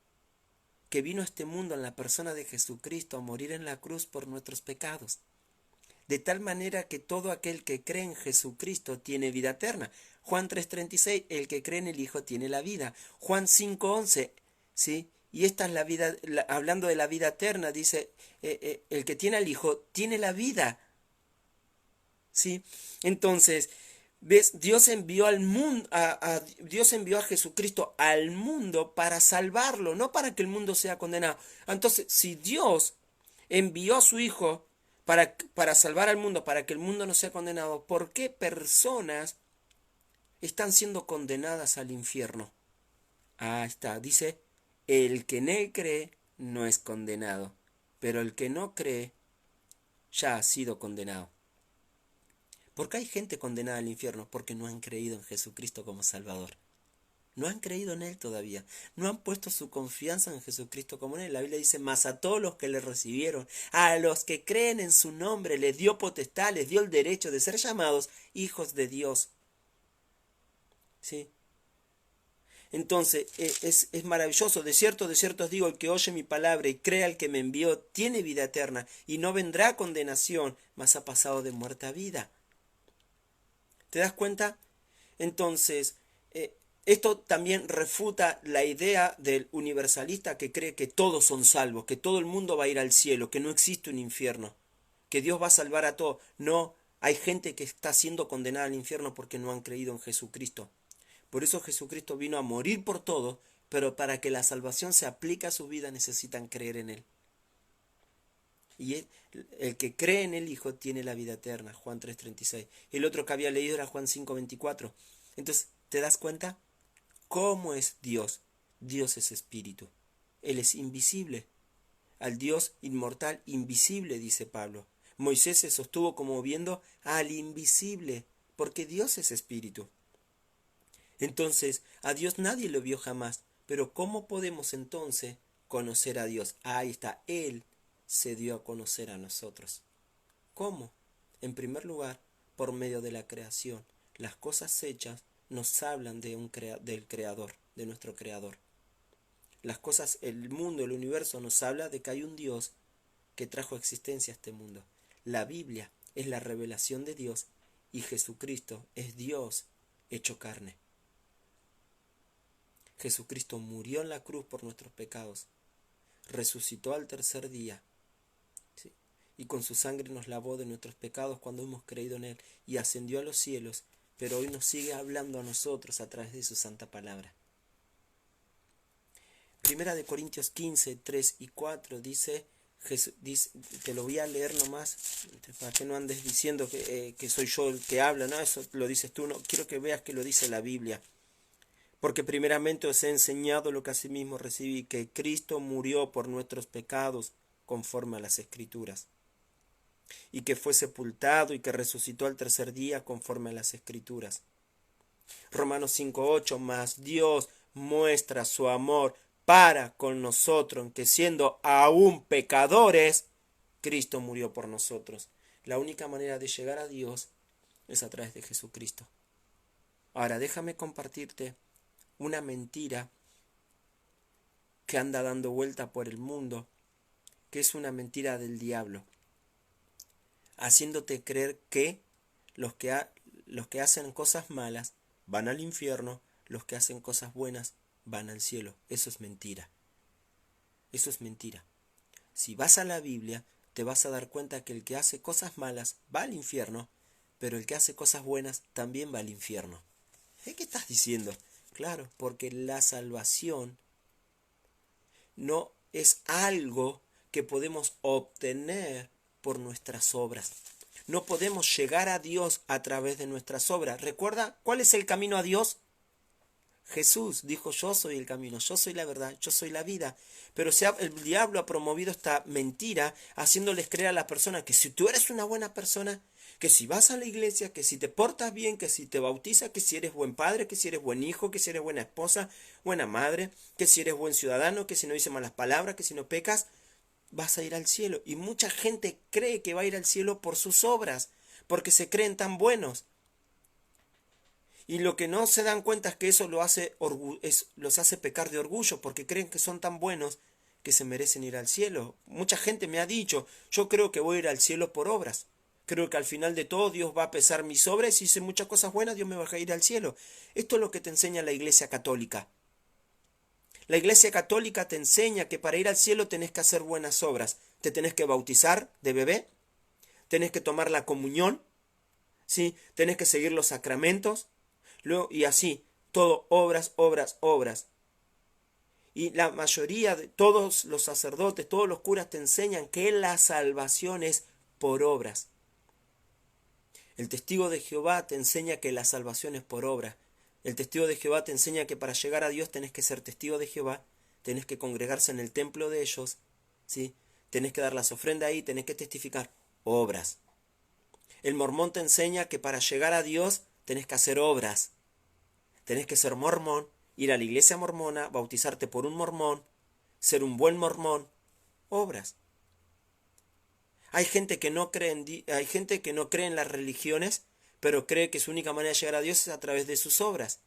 que vino a este mundo en la persona de Jesucristo a morir en la cruz por nuestros pecados. De tal manera que todo aquel que cree en Jesucristo tiene vida eterna. Juan 3:36, el que cree en el Hijo tiene la vida. Juan 5:11, ¿sí? Y esta es la vida, hablando de la vida eterna, dice, el que tiene al Hijo tiene la vida, ¿sí? Entonces, ¿ves? Dios envió al mundo, Dios envió a Jesucristo al mundo para salvarlo, no para que el mundo sea condenado. Entonces, si Dios envió a su Hijo para salvar al mundo, para que el mundo no sea condenado, ¿por qué personas están siendo condenadas al infierno? Ah, está, dice, el que en él cree no es condenado, pero el que no cree ya ha sido condenado. ¿Por qué hay gente condenada al infierno? Porque no han creído en Jesucristo como Salvador. No han creído en Él todavía. No han puesto su confianza en Jesucristo como en Él. La Biblia dice, mas a todos los que le recibieron, a los que creen en su nombre, les dio potestad, les dio el derecho de ser llamados hijos de Dios. ¿Sí? Entonces, es maravilloso. De cierto os digo, el que oye mi palabra y crea al que me envió, tiene vida eterna, y no vendrá a condenación, mas ha pasado de muerte a vida. ¿Te das cuenta? Entonces, esto también refuta la idea del universalista que cree que todos son salvos, que todo el mundo va a ir al cielo, que no existe un infierno, que Dios va a salvar a todos. No, hay gente que está siendo condenada al infierno porque no han creído en Jesucristo. Por eso Jesucristo vino a morir por todos, pero para que la salvación se aplique a su vida necesitan creer en Él. Y el que cree en el Hijo tiene la vida eterna, Juan 3:36. El otro que había leído era Juan 5:24. Entonces, ¿te das cuenta? ¿Cómo es Dios? Dios es espíritu. Él es invisible. Al Dios inmortal, invisible, dice Pablo. Moisés se sostuvo como viendo al invisible, porque Dios es espíritu. Entonces, a Dios nadie lo vio jamás. Pero ¿cómo podemos entonces conocer a Dios? Ahí está, Él se dio a conocer a nosotros. ¿Cómo? En primer lugar, por medio de la creación. Las cosas hechas nos hablan del Creador, de nuestro Creador. Las cosas, el mundo, el universo nos habla de que hay un Dios que trajo existencia a este mundo. La Biblia es la revelación de Dios y Jesucristo es Dios hecho carne. Jesucristo murió en la cruz por nuestros pecados, resucitó al tercer día, ¿sí? Y con su sangre nos lavó de nuestros pecados cuando hemos creído en Él y ascendió a los cielos, pero hoy nos sigue hablando a nosotros a través de su santa palabra. Primera de Corintios 15, 3 y 4 dice, te lo voy a leer nomás, para que no andes diciendo que soy yo el que habla, no, eso lo dices tú, no, quiero que veas que lo dice la Biblia. Porque primeramente os he enseñado lo que asimismo recibí, que Cristo murió por nuestros pecados conforme a las Escrituras, y que fue sepultado y que resucitó al tercer día conforme a las Escrituras. Romanos 5:8, mas Dios muestra su amor para con nosotros, que siendo aún pecadores, Cristo murió por nosotros. La única manera de llegar a Dios es a través de Jesucristo. Ahora déjame compartirte una mentira que anda dando vuelta por el mundo, que es una mentira del diablo, haciéndote creer que los que hacen cosas malas van al infierno, los que hacen cosas buenas van al cielo. Eso es mentira. Eso es mentira. Si vas a la Biblia, te vas a dar cuenta que el que hace cosas malas va al infierno, pero el que hace cosas buenas también va al infierno. ¿Qué estás diciendo? Claro, porque la salvación no es algo que podemos obtener por nuestras obras. No podemos llegar a Dios a través de nuestras obras. ¿Recuerda cuál es el camino a Dios? Jesús dijo, yo soy el camino, yo soy la verdad, yo soy la vida. Pero el diablo ha promovido esta mentira, haciéndoles creer a las personas que si tú eres una buena persona, que si vas a la iglesia, que si te portas bien, que si te bautizas, que si eres buen padre, que si eres buen hijo, que si eres buena esposa, buena madre, que si eres buen ciudadano, que si no dices malas palabras, que si no pecas, vas a ir al cielo. Y mucha gente cree que va a ir al cielo por sus obras, porque se creen tan buenos. Y lo que no se dan cuenta es que eso los hace pecar de orgullo, porque creen que son tan buenos que se merecen ir al cielo. Mucha gente me ha dicho, yo creo que voy a ir al cielo por obras. Creo que al final de todo Dios va a pesar mis obras y si hice muchas cosas buenas, Dios me va a ir al cielo. Esto es lo que te enseña la Iglesia Católica. La Iglesia Católica te enseña que para ir al cielo tenés que hacer buenas obras. Te tenés que bautizar de bebé, tenés que tomar la comunión, ¿sí? Tenés que seguir los sacramentos, y así, todo obras, obras, obras. Y la mayoría de todos los sacerdotes, todos los curas te enseñan que la salvación es por obras. El testigo de Jehová te enseña que la salvación es por obra. El testigo de Jehová te enseña que para llegar a Dios tenés que ser testigo de Jehová, tenés que congregarse en el templo de ellos, ¿sí? Tenés que dar las ofrendas ahí, tenés que testificar obras. El mormón te enseña que para llegar a Dios tenés que hacer obras. Tenés que ser mormón, ir a la iglesia mormona, bautizarte por un mormón, ser un buen mormón, obras. Hay gente que no cree hay gente que no cree en las religiones, pero cree que su única manera de llegar a Dios es a través de sus obras.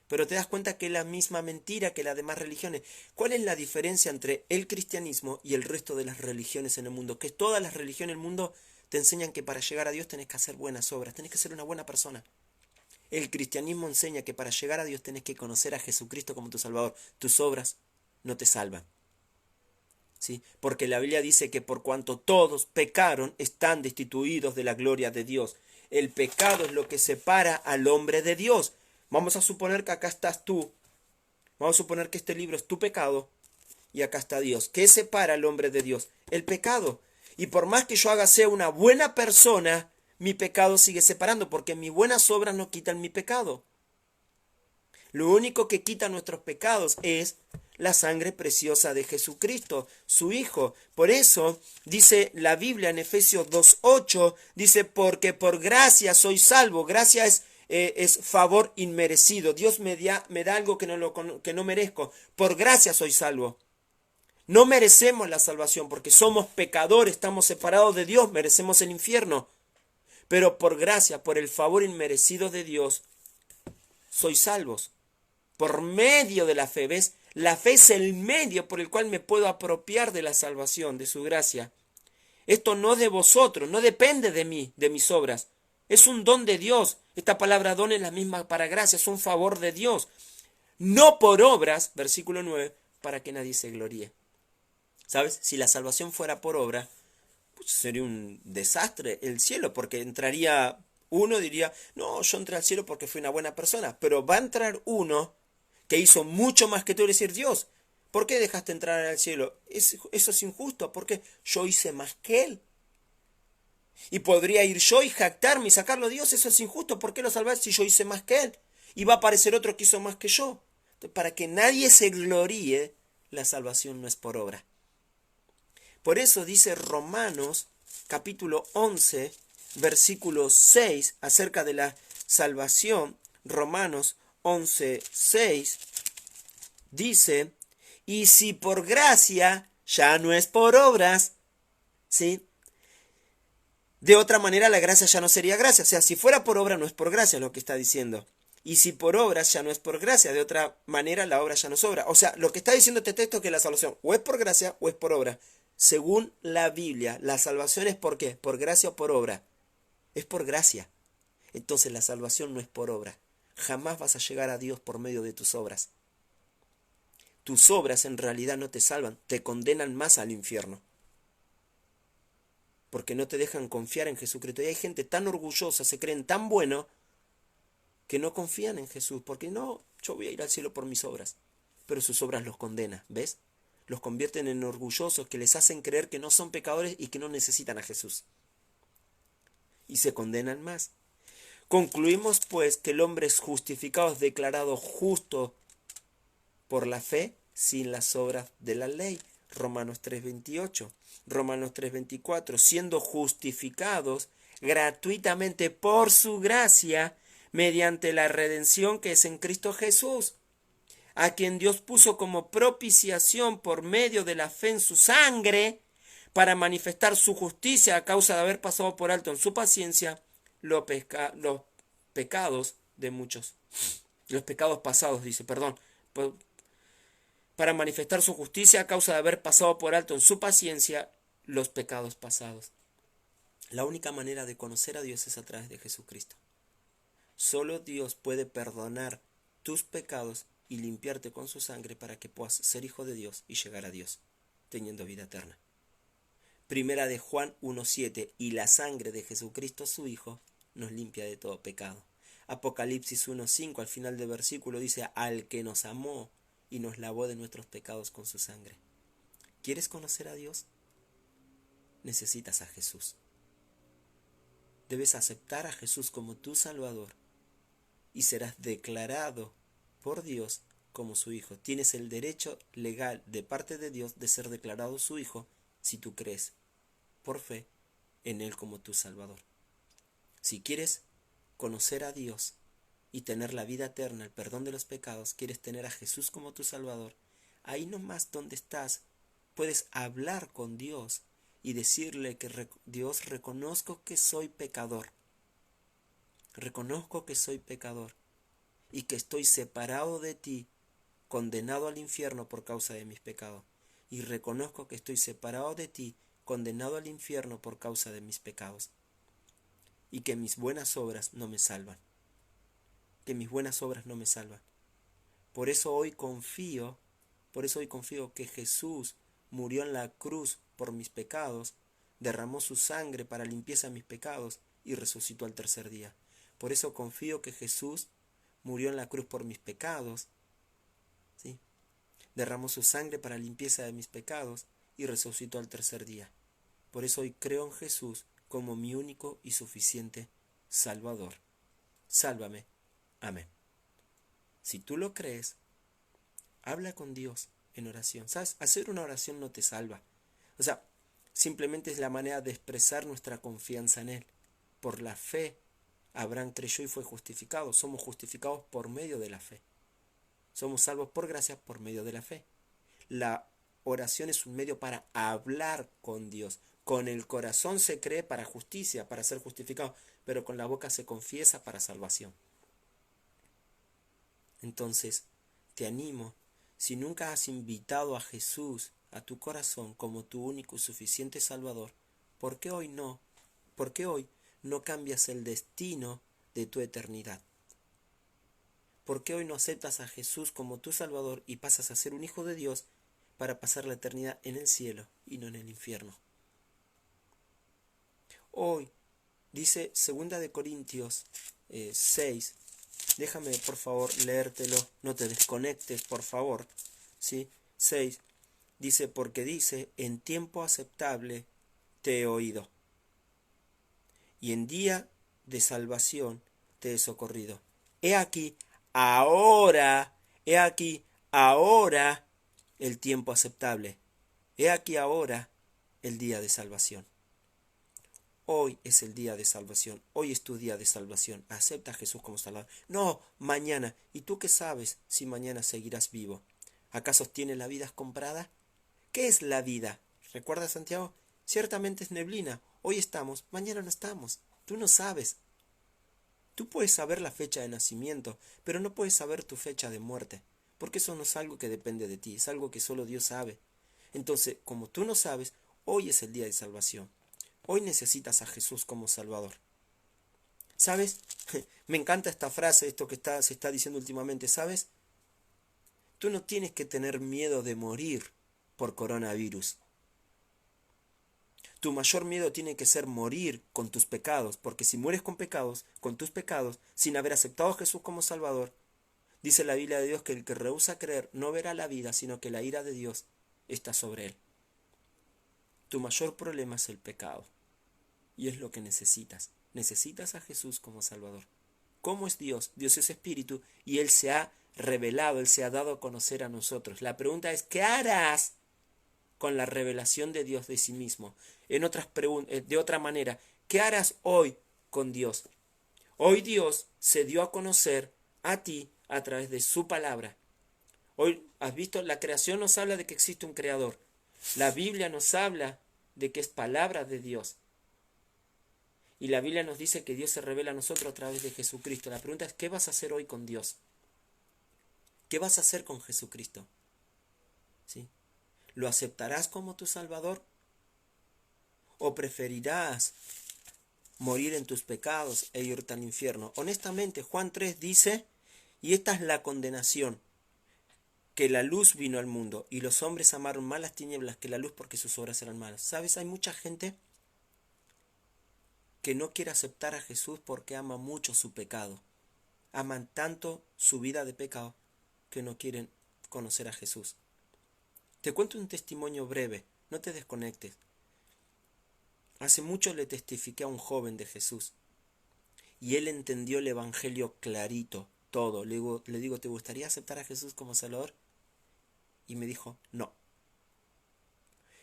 Pero te das cuenta que es la misma mentira que las demás religiones. ¿Cuál es la diferencia entre el cristianismo y el resto de las religiones en el mundo? Que todas las religiones del mundo te enseñan que para llegar a Dios tenés que hacer buenas obras, tenés que ser una buena persona. El cristianismo enseña que para llegar a Dios tenés que conocer a Jesucristo como tu Salvador. Tus obras no te salvan. ¿Sí? Porque la Biblia dice que por cuanto todos pecaron, están destituidos de la gloria de Dios. El pecado es lo que separa al hombre de Dios. Vamos a suponer que acá estás tú. Vamos a suponer que este libro es tu pecado y acá está Dios. ¿Qué separa al hombre de Dios? El pecado. Y por más que yo sea una buena persona, mi pecado sigue separando, porque mis buenas obras no quitan mi pecado. Lo único que quita nuestros pecados es la sangre preciosa de Jesucristo, su Hijo. Por eso dice la Biblia en Efesios 2:8, dice, porque por gracia soy salvo. Gracia es favor inmerecido. Dios me da algo que no merezco. Por gracia soy salvo. No merecemos la salvación porque somos pecadores, estamos separados de Dios, merecemos el infierno. Pero por gracia, por el favor inmerecido de Dios, sois salvos. Por medio de la fe, ¿ves? La fe es el medio por el cual me puedo apropiar de la salvación, de su gracia. Esto no de vosotros, no depende de mí, de mis obras. Es un don de Dios. Esta palabra don es la misma para gracia, es un favor de Dios. No por obras, versículo 9, para que nadie se gloríe. ¿Sabes? Si la salvación fuera por obra, pues sería un desastre el cielo, porque entraría uno, diría, no, yo entré al cielo porque fui una buena persona, pero va a entrar uno que hizo mucho más que tú y decir, Dios, ¿por qué dejaste entrar al cielo? Eso es injusto, porque yo hice más que él. Y podría ir yo y jactarme y sacarlo, Dios, eso es injusto, ¿por qué lo salvar si yo hice más que él? Y va a aparecer otro que hizo más que yo. Entonces, para que nadie se gloríe, la salvación no es por obra. Por eso dice Romanos capítulo 11, versículo 6, acerca de la salvación. Romanos 11, 6, dice, y si por gracia, ya no es por obras, ¿sí? De otra manera la gracia ya no sería gracia. O sea, si fuera por obra no es por gracia lo que está diciendo. Y si por obras ya no es por gracia, de otra manera la obra ya no es obra. O sea, lo que está diciendo este texto es que la salvación o es por gracia o es por obra. Según la Biblia, la salvación es ¿por qué? ¿Por gracia o por obra? Es por gracia. Entonces la salvación no es por obra. Jamás vas a llegar a Dios por medio de tus obras. Tus obras en realidad no te salvan, te condenan más al infierno. Porque no te dejan confiar en Jesucristo. Y hay gente tan orgullosa, se creen tan buenos, que no confían en Jesús. Porque no, yo voy a ir al cielo por mis obras. Pero sus obras los condenan, ¿ves? Los convierten en orgullosos que les hacen creer que no son pecadores y que no necesitan a Jesús. Y se condenan más. Concluimos pues que el hombre es justificado, es declarado justo por la fe sin las obras de la ley. Romanos 3:28. Romanos 3:24. Siendo justificados gratuitamente por su gracia mediante la redención que es en Cristo Jesús, a quien Dios puso como propiciación por medio de la fe en su sangre, para manifestar su justicia a causa de haber pasado por alto en su paciencia los pecados de muchos. Los pecados pasados, dice, perdón. para manifestar su justicia a causa de haber pasado por alto en su paciencia los pecados pasados. La única manera de conocer a Dios es a través de Jesucristo. Solo Dios puede perdonar tus pecados y limpiarte con su sangre para que puedas ser hijo de Dios y llegar a Dios, teniendo vida eterna. Primera de Juan 1:7, y la sangre de Jesucristo su Hijo nos limpia de todo pecado. Apocalipsis 1:5, al final del versículo dice, al que nos amó y nos lavó de nuestros pecados con su sangre. ¿Quieres conocer a Dios? Necesitas a Jesús. Debes aceptar a Jesús como tu Salvador y serás declarado por Dios como su hijo. Tienes el derecho legal de parte de Dios de ser declarado su hijo si tú crees por fe en Él como tu Salvador. Si quieres conocer a Dios y tener la vida eterna, el perdón de los pecados, quieres tener a Jesús como tu Salvador, ahí nomás donde estás puedes hablar con Dios y decirle que Dios, reconozco que soy pecador. Reconozco que soy pecador y que estoy separado de ti, condenado al infierno por causa de mis pecados. Y reconozco que estoy separado de ti, condenado al infierno por causa de mis pecados. Y que mis buenas obras no me salvan. Que mis buenas obras no me salvan. Por eso hoy confío que Jesús murió en la cruz por mis pecados, derramó su sangre para limpieza de mis pecados y resucitó al tercer día. Por eso confío que Jesús murió en la cruz por mis pecados, ¿sí? Derramó su sangre para limpieza de mis pecados y resucitó al tercer día. Por eso hoy creo en Jesús como mi único y suficiente Salvador. Sálvame. Amén. Si tú lo crees, habla con Dios en oración. ¿Sabes? Hacer una oración no te salva. O sea, simplemente es la manera de expresar nuestra confianza en Él. Por la fe, Abraham creyó y fue justificado. Somos justificados por medio de la fe. Somos salvos por gracia por medio de la fe. La oración es un medio para hablar con Dios. Con el corazón se cree para justicia, para ser justificado, pero con la boca se confiesa para salvación. Entonces, te animo, si nunca has invitado a Jesús a tu corazón como tu único y suficiente Salvador, ¿por qué hoy no? ¿Por qué hoy no cambias el destino de tu eternidad? ¿Por qué hoy no aceptas a Jesús como tu Salvador y pasas a ser un hijo de Dios para pasar la eternidad en el cielo y no en el infierno? Hoy, dice 2 de Corintios 6, déjame por favor leértelo, no te desconectes por favor, ¿sí? 6, dice, porque dice, en tiempo aceptable te he oído, y en día de salvación te he socorrido. He aquí ahora el tiempo aceptable. He aquí ahora el día de salvación. Hoy es el día de salvación. Hoy es tu día de salvación. Acepta a Jesús como Salvador. No, mañana. ¿Y tú qué sabes si mañana seguirás vivo? ¿Acaso tienes la vida comprada? ¿Qué es la vida? ¿Recuerdas, Santiago? Ciertamente es neblina. Hoy estamos, mañana no estamos. Tú no sabes. Tú puedes saber la fecha de nacimiento, pero no puedes saber tu fecha de muerte, porque eso no es algo que depende de ti, es algo que solo Dios sabe. Entonces, como tú no sabes, hoy es el día de salvación. Hoy necesitas a Jesús como Salvador. ¿Sabes? Me encanta esta frase, esto que se está diciendo últimamente, ¿sabes? Tú no tienes que tener miedo de morir por coronavirus. Tu mayor miedo tiene que ser morir con tus pecados, porque si mueres con tus pecados, sin haber aceptado a Jesús como Salvador, dice la Biblia de Dios que el que rehúsa creer no verá la vida, sino que la ira de Dios está sobre él. Tu mayor problema es el pecado. Y es lo que necesitas. Necesitas a Jesús como Salvador. ¿Cómo es Dios? Dios es espíritu y Él se ha revelado, Él se ha dado a conocer a nosotros. La pregunta es, ¿qué harás con la revelación de Dios de sí mismo? De otra manera, ¿qué harás hoy con Dios? Hoy Dios se dio a conocer a ti a través de su palabra. Hoy, ¿has visto? La creación nos habla de que existe un creador. La Biblia nos habla de que es palabra de Dios. Y la Biblia nos dice que Dios se revela a nosotros a través de Jesucristo. La pregunta es, ¿qué vas a hacer hoy con Dios? ¿Qué vas a hacer con Jesucristo? ¿Lo aceptarás como tu Salvador? ¿O preferirás morir en tus pecados e irte al infierno? Honestamente, Juan 3 dice, y esta es la condenación, que la luz vino al mundo, y los hombres amaron más las tinieblas que la luz porque sus obras eran malas. ¿Sabes? Hay mucha gente que no quiere aceptar a Jesús porque ama mucho su pecado. Aman tanto su vida de pecado que no quieren conocer a Jesús. Te cuento un testimonio breve, no te desconectes. Hace mucho le testifiqué a un joven de Jesús y él entendió el evangelio clarito, todo. Le digo, ¿te gustaría aceptar a Jesús como Salvador? Y me dijo, no.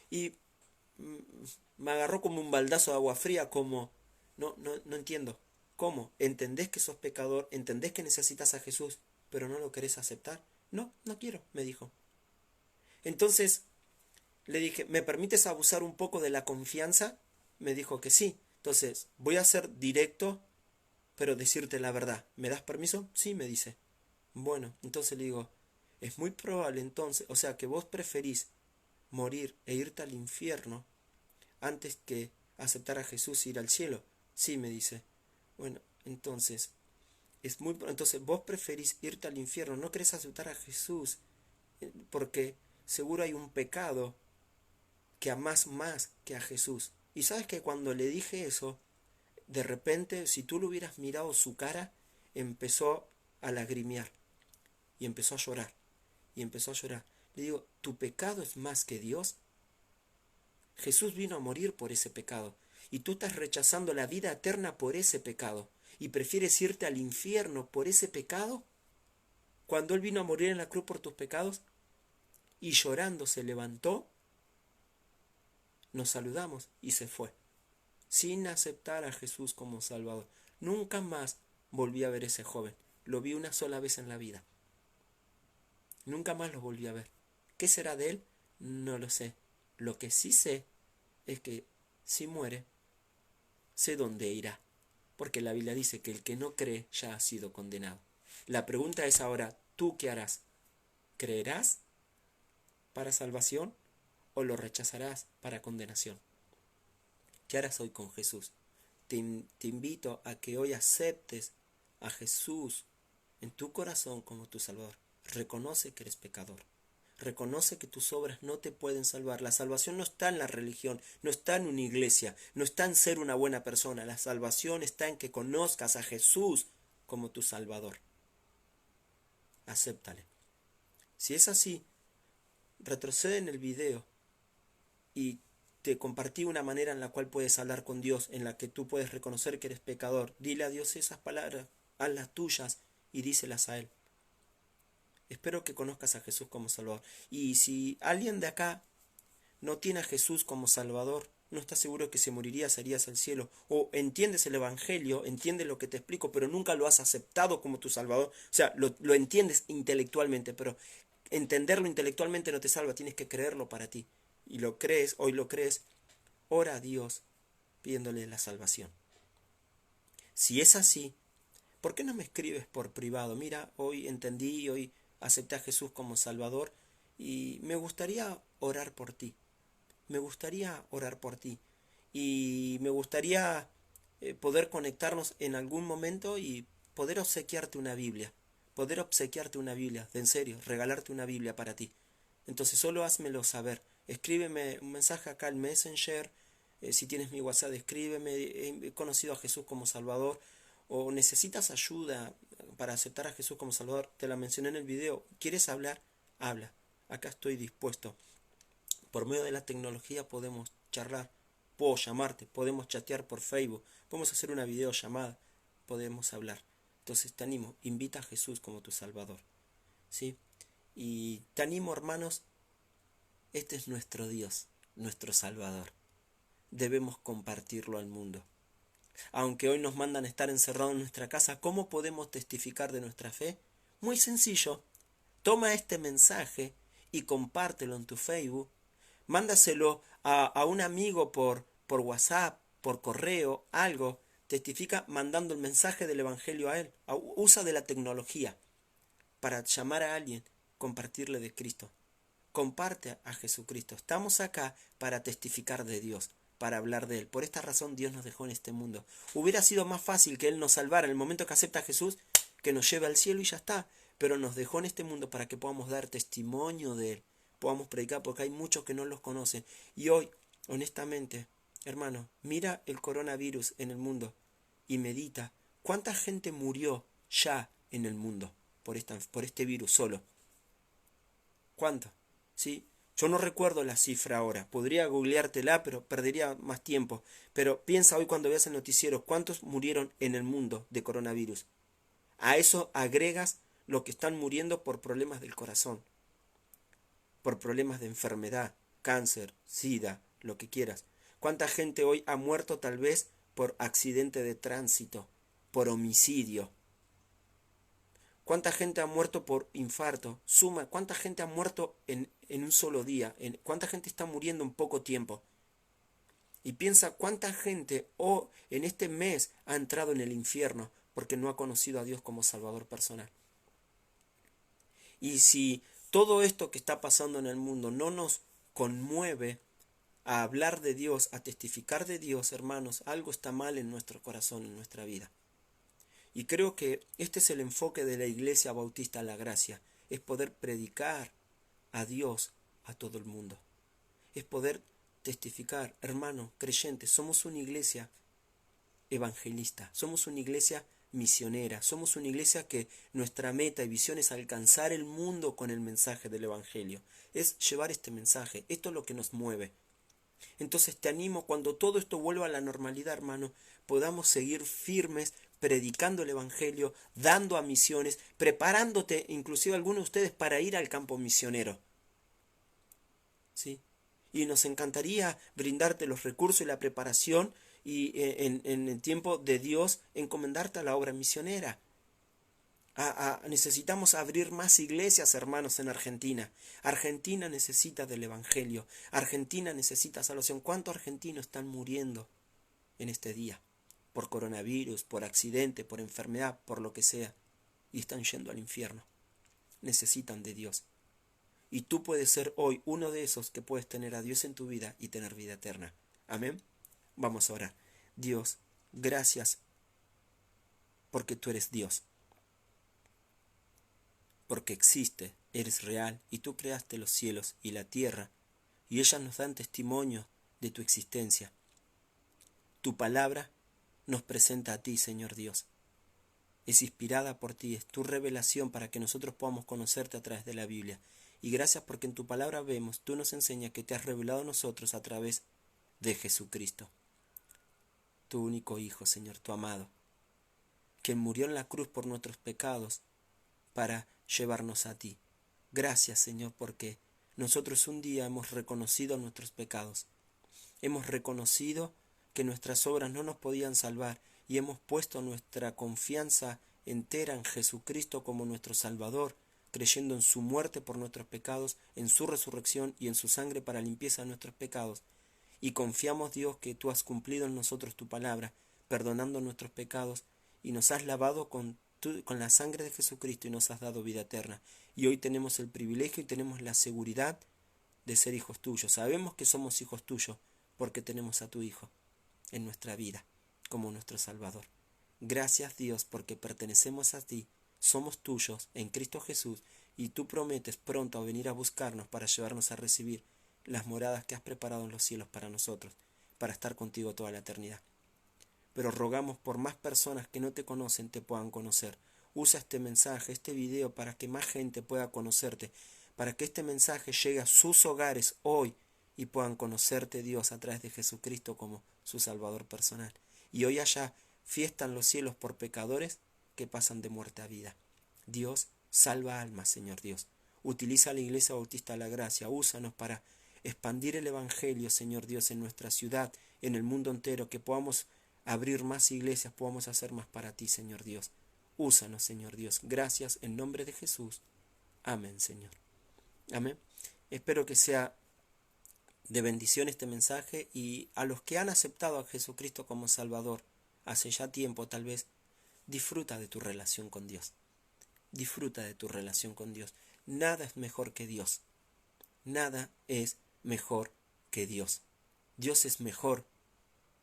Y me agarró como un baldazo de agua fría, como, no entiendo. ¿Cómo? ¿Entendés que sos pecador? ¿Entendés que necesitas a Jesús, pero no lo querés aceptar? No, no quiero, me dijo. Entonces le dije, ¿me permites abusar un poco de la confianza? Me dijo que sí. Entonces, voy a ser directo, pero decirte la verdad. ¿Me das permiso? Sí, me dice. Bueno, entonces le digo, es muy probable entonces, o sea, que vos preferís morir e irte al infierno antes que aceptar a Jesús e ir al cielo. Sí, me dice. Bueno, entonces, entonces vos preferís irte al infierno, no querés aceptar a Jesús, porque seguro hay un pecado que amás más que a Jesús. Y sabes que cuando le dije eso, de repente, si tú le hubieras mirado su cara, empezó a lagrimear y empezó a llorar y empezó a llorar. Le digo, ¿tu pecado es más que Dios? Jesús vino a morir por ese pecado y tú estás rechazando la vida eterna por ese pecado y prefieres irte al infierno por ese pecado cuando Él vino a morir en la cruz por tus pecados. Y llorando se levantó, nos saludamos y se fue, sin aceptar a Jesús como Salvador. Nunca más volví a ver a ese joven. Lo vi una sola vez en la vida. Nunca más lo volví a ver. ¿Qué será de él? No lo sé. Lo que sí sé es que si muere, sé dónde irá. Porque la Biblia dice que el que no cree ya ha sido condenado. La pregunta es ahora, ¿tú qué harás? ¿Creerás para salvación o lo rechazarás para condenación? ¿Qué harás hoy con Jesús? Te invito a que hoy aceptes a Jesús en tu corazón como tu Salvador. Reconoce que eres pecador. Reconoce que tus obras no te pueden salvar. La salvación no está en la religión, no está en una iglesia, no está en ser una buena persona. La salvación está en que conozcas a Jesús como tu Salvador. Acéptale. Si es así, retrocede en el video y te compartí una manera en la cual puedes hablar con Dios, en la que tú puedes reconocer que eres pecador. Dile a Dios esas palabras, hazlas tuyas y díselas a Él. Espero que conozcas a Jesús como Salvador. Y si alguien de acá no tiene a Jesús como Salvador, no está seguro que se moriría, irías al cielo, o entiendes el Evangelio, entiendes lo que te explico, pero nunca lo has aceptado como tu Salvador, o sea, lo entiendes intelectualmente, pero entenderlo intelectualmente no te salva, tienes que creerlo para ti. Y lo crees, hoy lo crees, ora a Dios pidiéndole la salvación. Si es así, ¿por qué no me escribes por privado? Mira, hoy entendí, hoy acepté a Jesús como Salvador y me gustaría orar por ti. Me gustaría orar por ti. Y me gustaría poder conectarnos en algún momento y poder obsequiarte una Biblia. Poder obsequiarte una Biblia, de en serio, regalarte una Biblia para ti. Entonces solo házmelo saber. Escríbeme un mensaje acá al Messenger. Si tienes mi WhatsApp, escríbeme. He conocido a Jesús como Salvador. O necesitas ayuda para aceptar a Jesús como Salvador. Te la mencioné en el video. ¿Quieres hablar? Habla. Acá estoy dispuesto. Por medio de la tecnología podemos charlar. Puedo llamarte. Podemos chatear por Facebook. Podemos hacer una videollamada. Podemos hablar. Entonces te animo. Invita a Jesús como tu Salvador. ¿Sí? Y te animo, hermanos, este es nuestro Dios, nuestro Salvador. Debemos compartirlo al mundo. Aunque hoy nos mandan estar encerrados en nuestra casa, ¿cómo podemos testificar de nuestra fe? Muy sencillo. Toma este mensaje y compártelo en tu Facebook. Mándaselo a un amigo por WhatsApp, por correo, algo. Testifica mandando el mensaje del Evangelio a él. Usa de la tecnología para llamar a alguien, compartirle de Cristo. comparte a Jesucristo. Estamos acá para testificar de Dios, para hablar de Él. Por esta razón Dios nos dejó en este mundo. Hubiera sido más fácil que Él nos salvara en el momento que acepta a Jesús, que nos lleve al cielo y ya está. Pero nos dejó en este mundo para que podamos dar testimonio de Él, podamos predicar, porque hay muchos que no los conocen. Y hoy, honestamente, hermano, mira el coronavirus en el mundo y medita cuánta gente murió ya en el mundo por este virus solo. ¿Cuánto? ¿Sí? Yo no recuerdo la cifra ahora, podría googleártela, pero perdería más tiempo. Pero piensa hoy cuando veas el noticiero, ¿cuántos murieron en el mundo de coronavirus? A eso agregas lo que están muriendo por problemas del corazón, por problemas de enfermedad, cáncer, sida, lo que quieras. ¿Cuánta gente hoy ha muerto tal vez por accidente de tránsito, por homicidio? ¿Cuánta gente ha muerto por infarto? Suma, ¿cuánta gente ha muerto en un solo día? ¿Cuánta gente está muriendo en poco tiempo? Y piensa cuánta gente en este mes ha entrado en el infierno porque no ha conocido a Dios como Salvador personal. Y si todo esto que está pasando en el mundo no nos conmueve a hablar de Dios, a testificar de Dios, hermanos, algo está mal en nuestro corazón, en nuestra vida. Y creo que este es el enfoque de la Iglesia Bautista La Gracia, es poder predicar a Dios a todo el mundo. Es poder testificar, hermano, creyentes, somos una iglesia evangelista, somos una iglesia misionera, somos una iglesia que nuestra meta y visión es alcanzar el mundo con el mensaje del Evangelio, es llevar este mensaje, esto es lo que nos mueve. Entonces te animo, cuando todo esto vuelva a la normalidad, hermano, podamos seguir firmes, predicando el Evangelio, dando a misiones, preparándote, inclusive algunos de ustedes, para ir al campo misionero. ¿Sí? Y nos encantaría brindarte los recursos y la preparación y en el tiempo de Dios encomendarte a la obra misionera. Necesitamos abrir más iglesias, hermanos, en Argentina. Argentina necesita del Evangelio. Argentina necesita salvación. ¿Cuántos argentinos están muriendo en este día? Por coronavirus, por accidente, por enfermedad, por lo que sea. Y están yendo al infierno. Necesitan de Dios. Y tú puedes ser hoy uno de esos que puedes tener a Dios en tu vida y tener vida eterna. Amén. Vamos a orar. Dios, gracias porque tú eres Dios. Porque existe, eres real y tú creaste los cielos y la tierra y ellas nos dan testimonio de tu existencia. Tu palabra nos presenta a ti, Señor Dios. Es inspirada por ti, es tu revelación para que nosotros podamos conocerte a través de la Biblia. Y gracias porque en tu palabra vemos, tú nos enseñas que te has revelado a nosotros a través de Jesucristo, tu único Hijo, Señor, tu amado, quien murió en la cruz por nuestros pecados para llevarnos a ti. Gracias, Señor, porque nosotros un día hemos reconocido nuestros pecados. Hemos reconocido que nuestras obras no nos podían salvar y hemos puesto nuestra confianza entera en Jesucristo como nuestro Salvador, creyendo en su muerte por nuestros pecados, en su resurrección y en su sangre para limpieza de nuestros pecados. Y confiamos, Dios, que tú has cumplido en nosotros tu palabra, perdonando nuestros pecados, y nos has lavado con la sangre de Jesucristo y nos has dado vida eterna. Y hoy tenemos el privilegio y tenemos la seguridad de ser hijos tuyos. Sabemos que somos hijos tuyos porque tenemos a tu Hijo en nuestra vida como nuestro Salvador. Gracias, Dios, porque pertenecemos a ti, somos tuyos en Cristo Jesús y tú prometes pronto a venir a buscarnos para llevarnos a recibir las moradas que has preparado en los cielos para nosotros, para estar contigo toda la eternidad. Pero rogamos por más personas que no te conocen te puedan conocer. Usa este mensaje, este video, para que más gente pueda conocerte, para que este mensaje llegue a sus hogares hoy y puedan conocerte, Dios, a través de Jesucristo como su Salvador personal. Y hoy haya fiesta en los cielos por pecadores que pasan de muerte a vida. Dios, salva almas, Señor Dios. Utiliza a la Iglesia Bautista La Gracia, úsanos para expandir el Evangelio, Señor Dios, en nuestra ciudad, en el mundo entero, que podamos abrir más iglesias, podamos hacer más para ti, Señor Dios. Úsanos, Señor Dios. Gracias en nombre de Jesús. Amén, Señor. Amén. Espero que sea de bendición este mensaje, y a los que han aceptado a Jesucristo como Salvador hace ya tiempo, tal vez, disfruta de tu relación con Dios. Disfruta de tu relación con Dios. Nada es mejor que Dios. nada es mejor que Dios. Dios es mejor.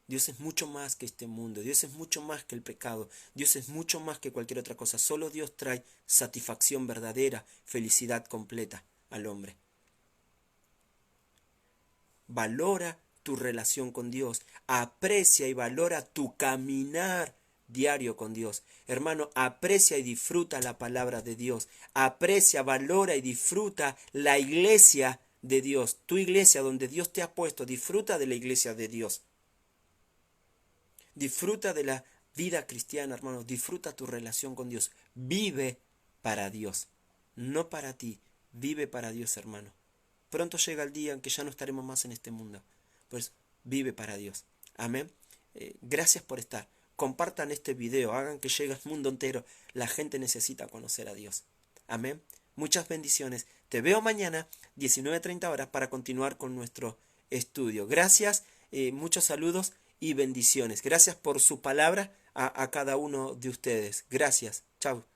Dios es mucho más que este mundo. Dios es mucho más que el pecado. Dios es mucho más que cualquier otra cosa. Solo Dios trae satisfacción verdadera, felicidad completa al hombre. Valora tu relación con Dios. Aprecia y valora tu caminar diario con Dios. Hermano, aprecia y disfruta la palabra de Dios. Aprecia, valora y disfruta la iglesia de Dios. Tu iglesia donde Dios te ha puesto. Disfruta de la iglesia de Dios. Disfruta de la vida cristiana, hermano. Disfruta tu relación con Dios. Vive para Dios. No para ti. Vive para Dios, hermano. Pronto llega el día en que ya no estaremos más en este mundo. Pues vive para Dios. Amén. Gracias por estar. Compartan este video. Hagan que llegue al mundo entero. La gente necesita conocer a Dios. Amén. Muchas bendiciones. Te veo mañana, 19:30 horas, para continuar con nuestro estudio. Gracias. Muchos saludos y bendiciones. Gracias por su palabra a cada uno de ustedes. Gracias. Chao.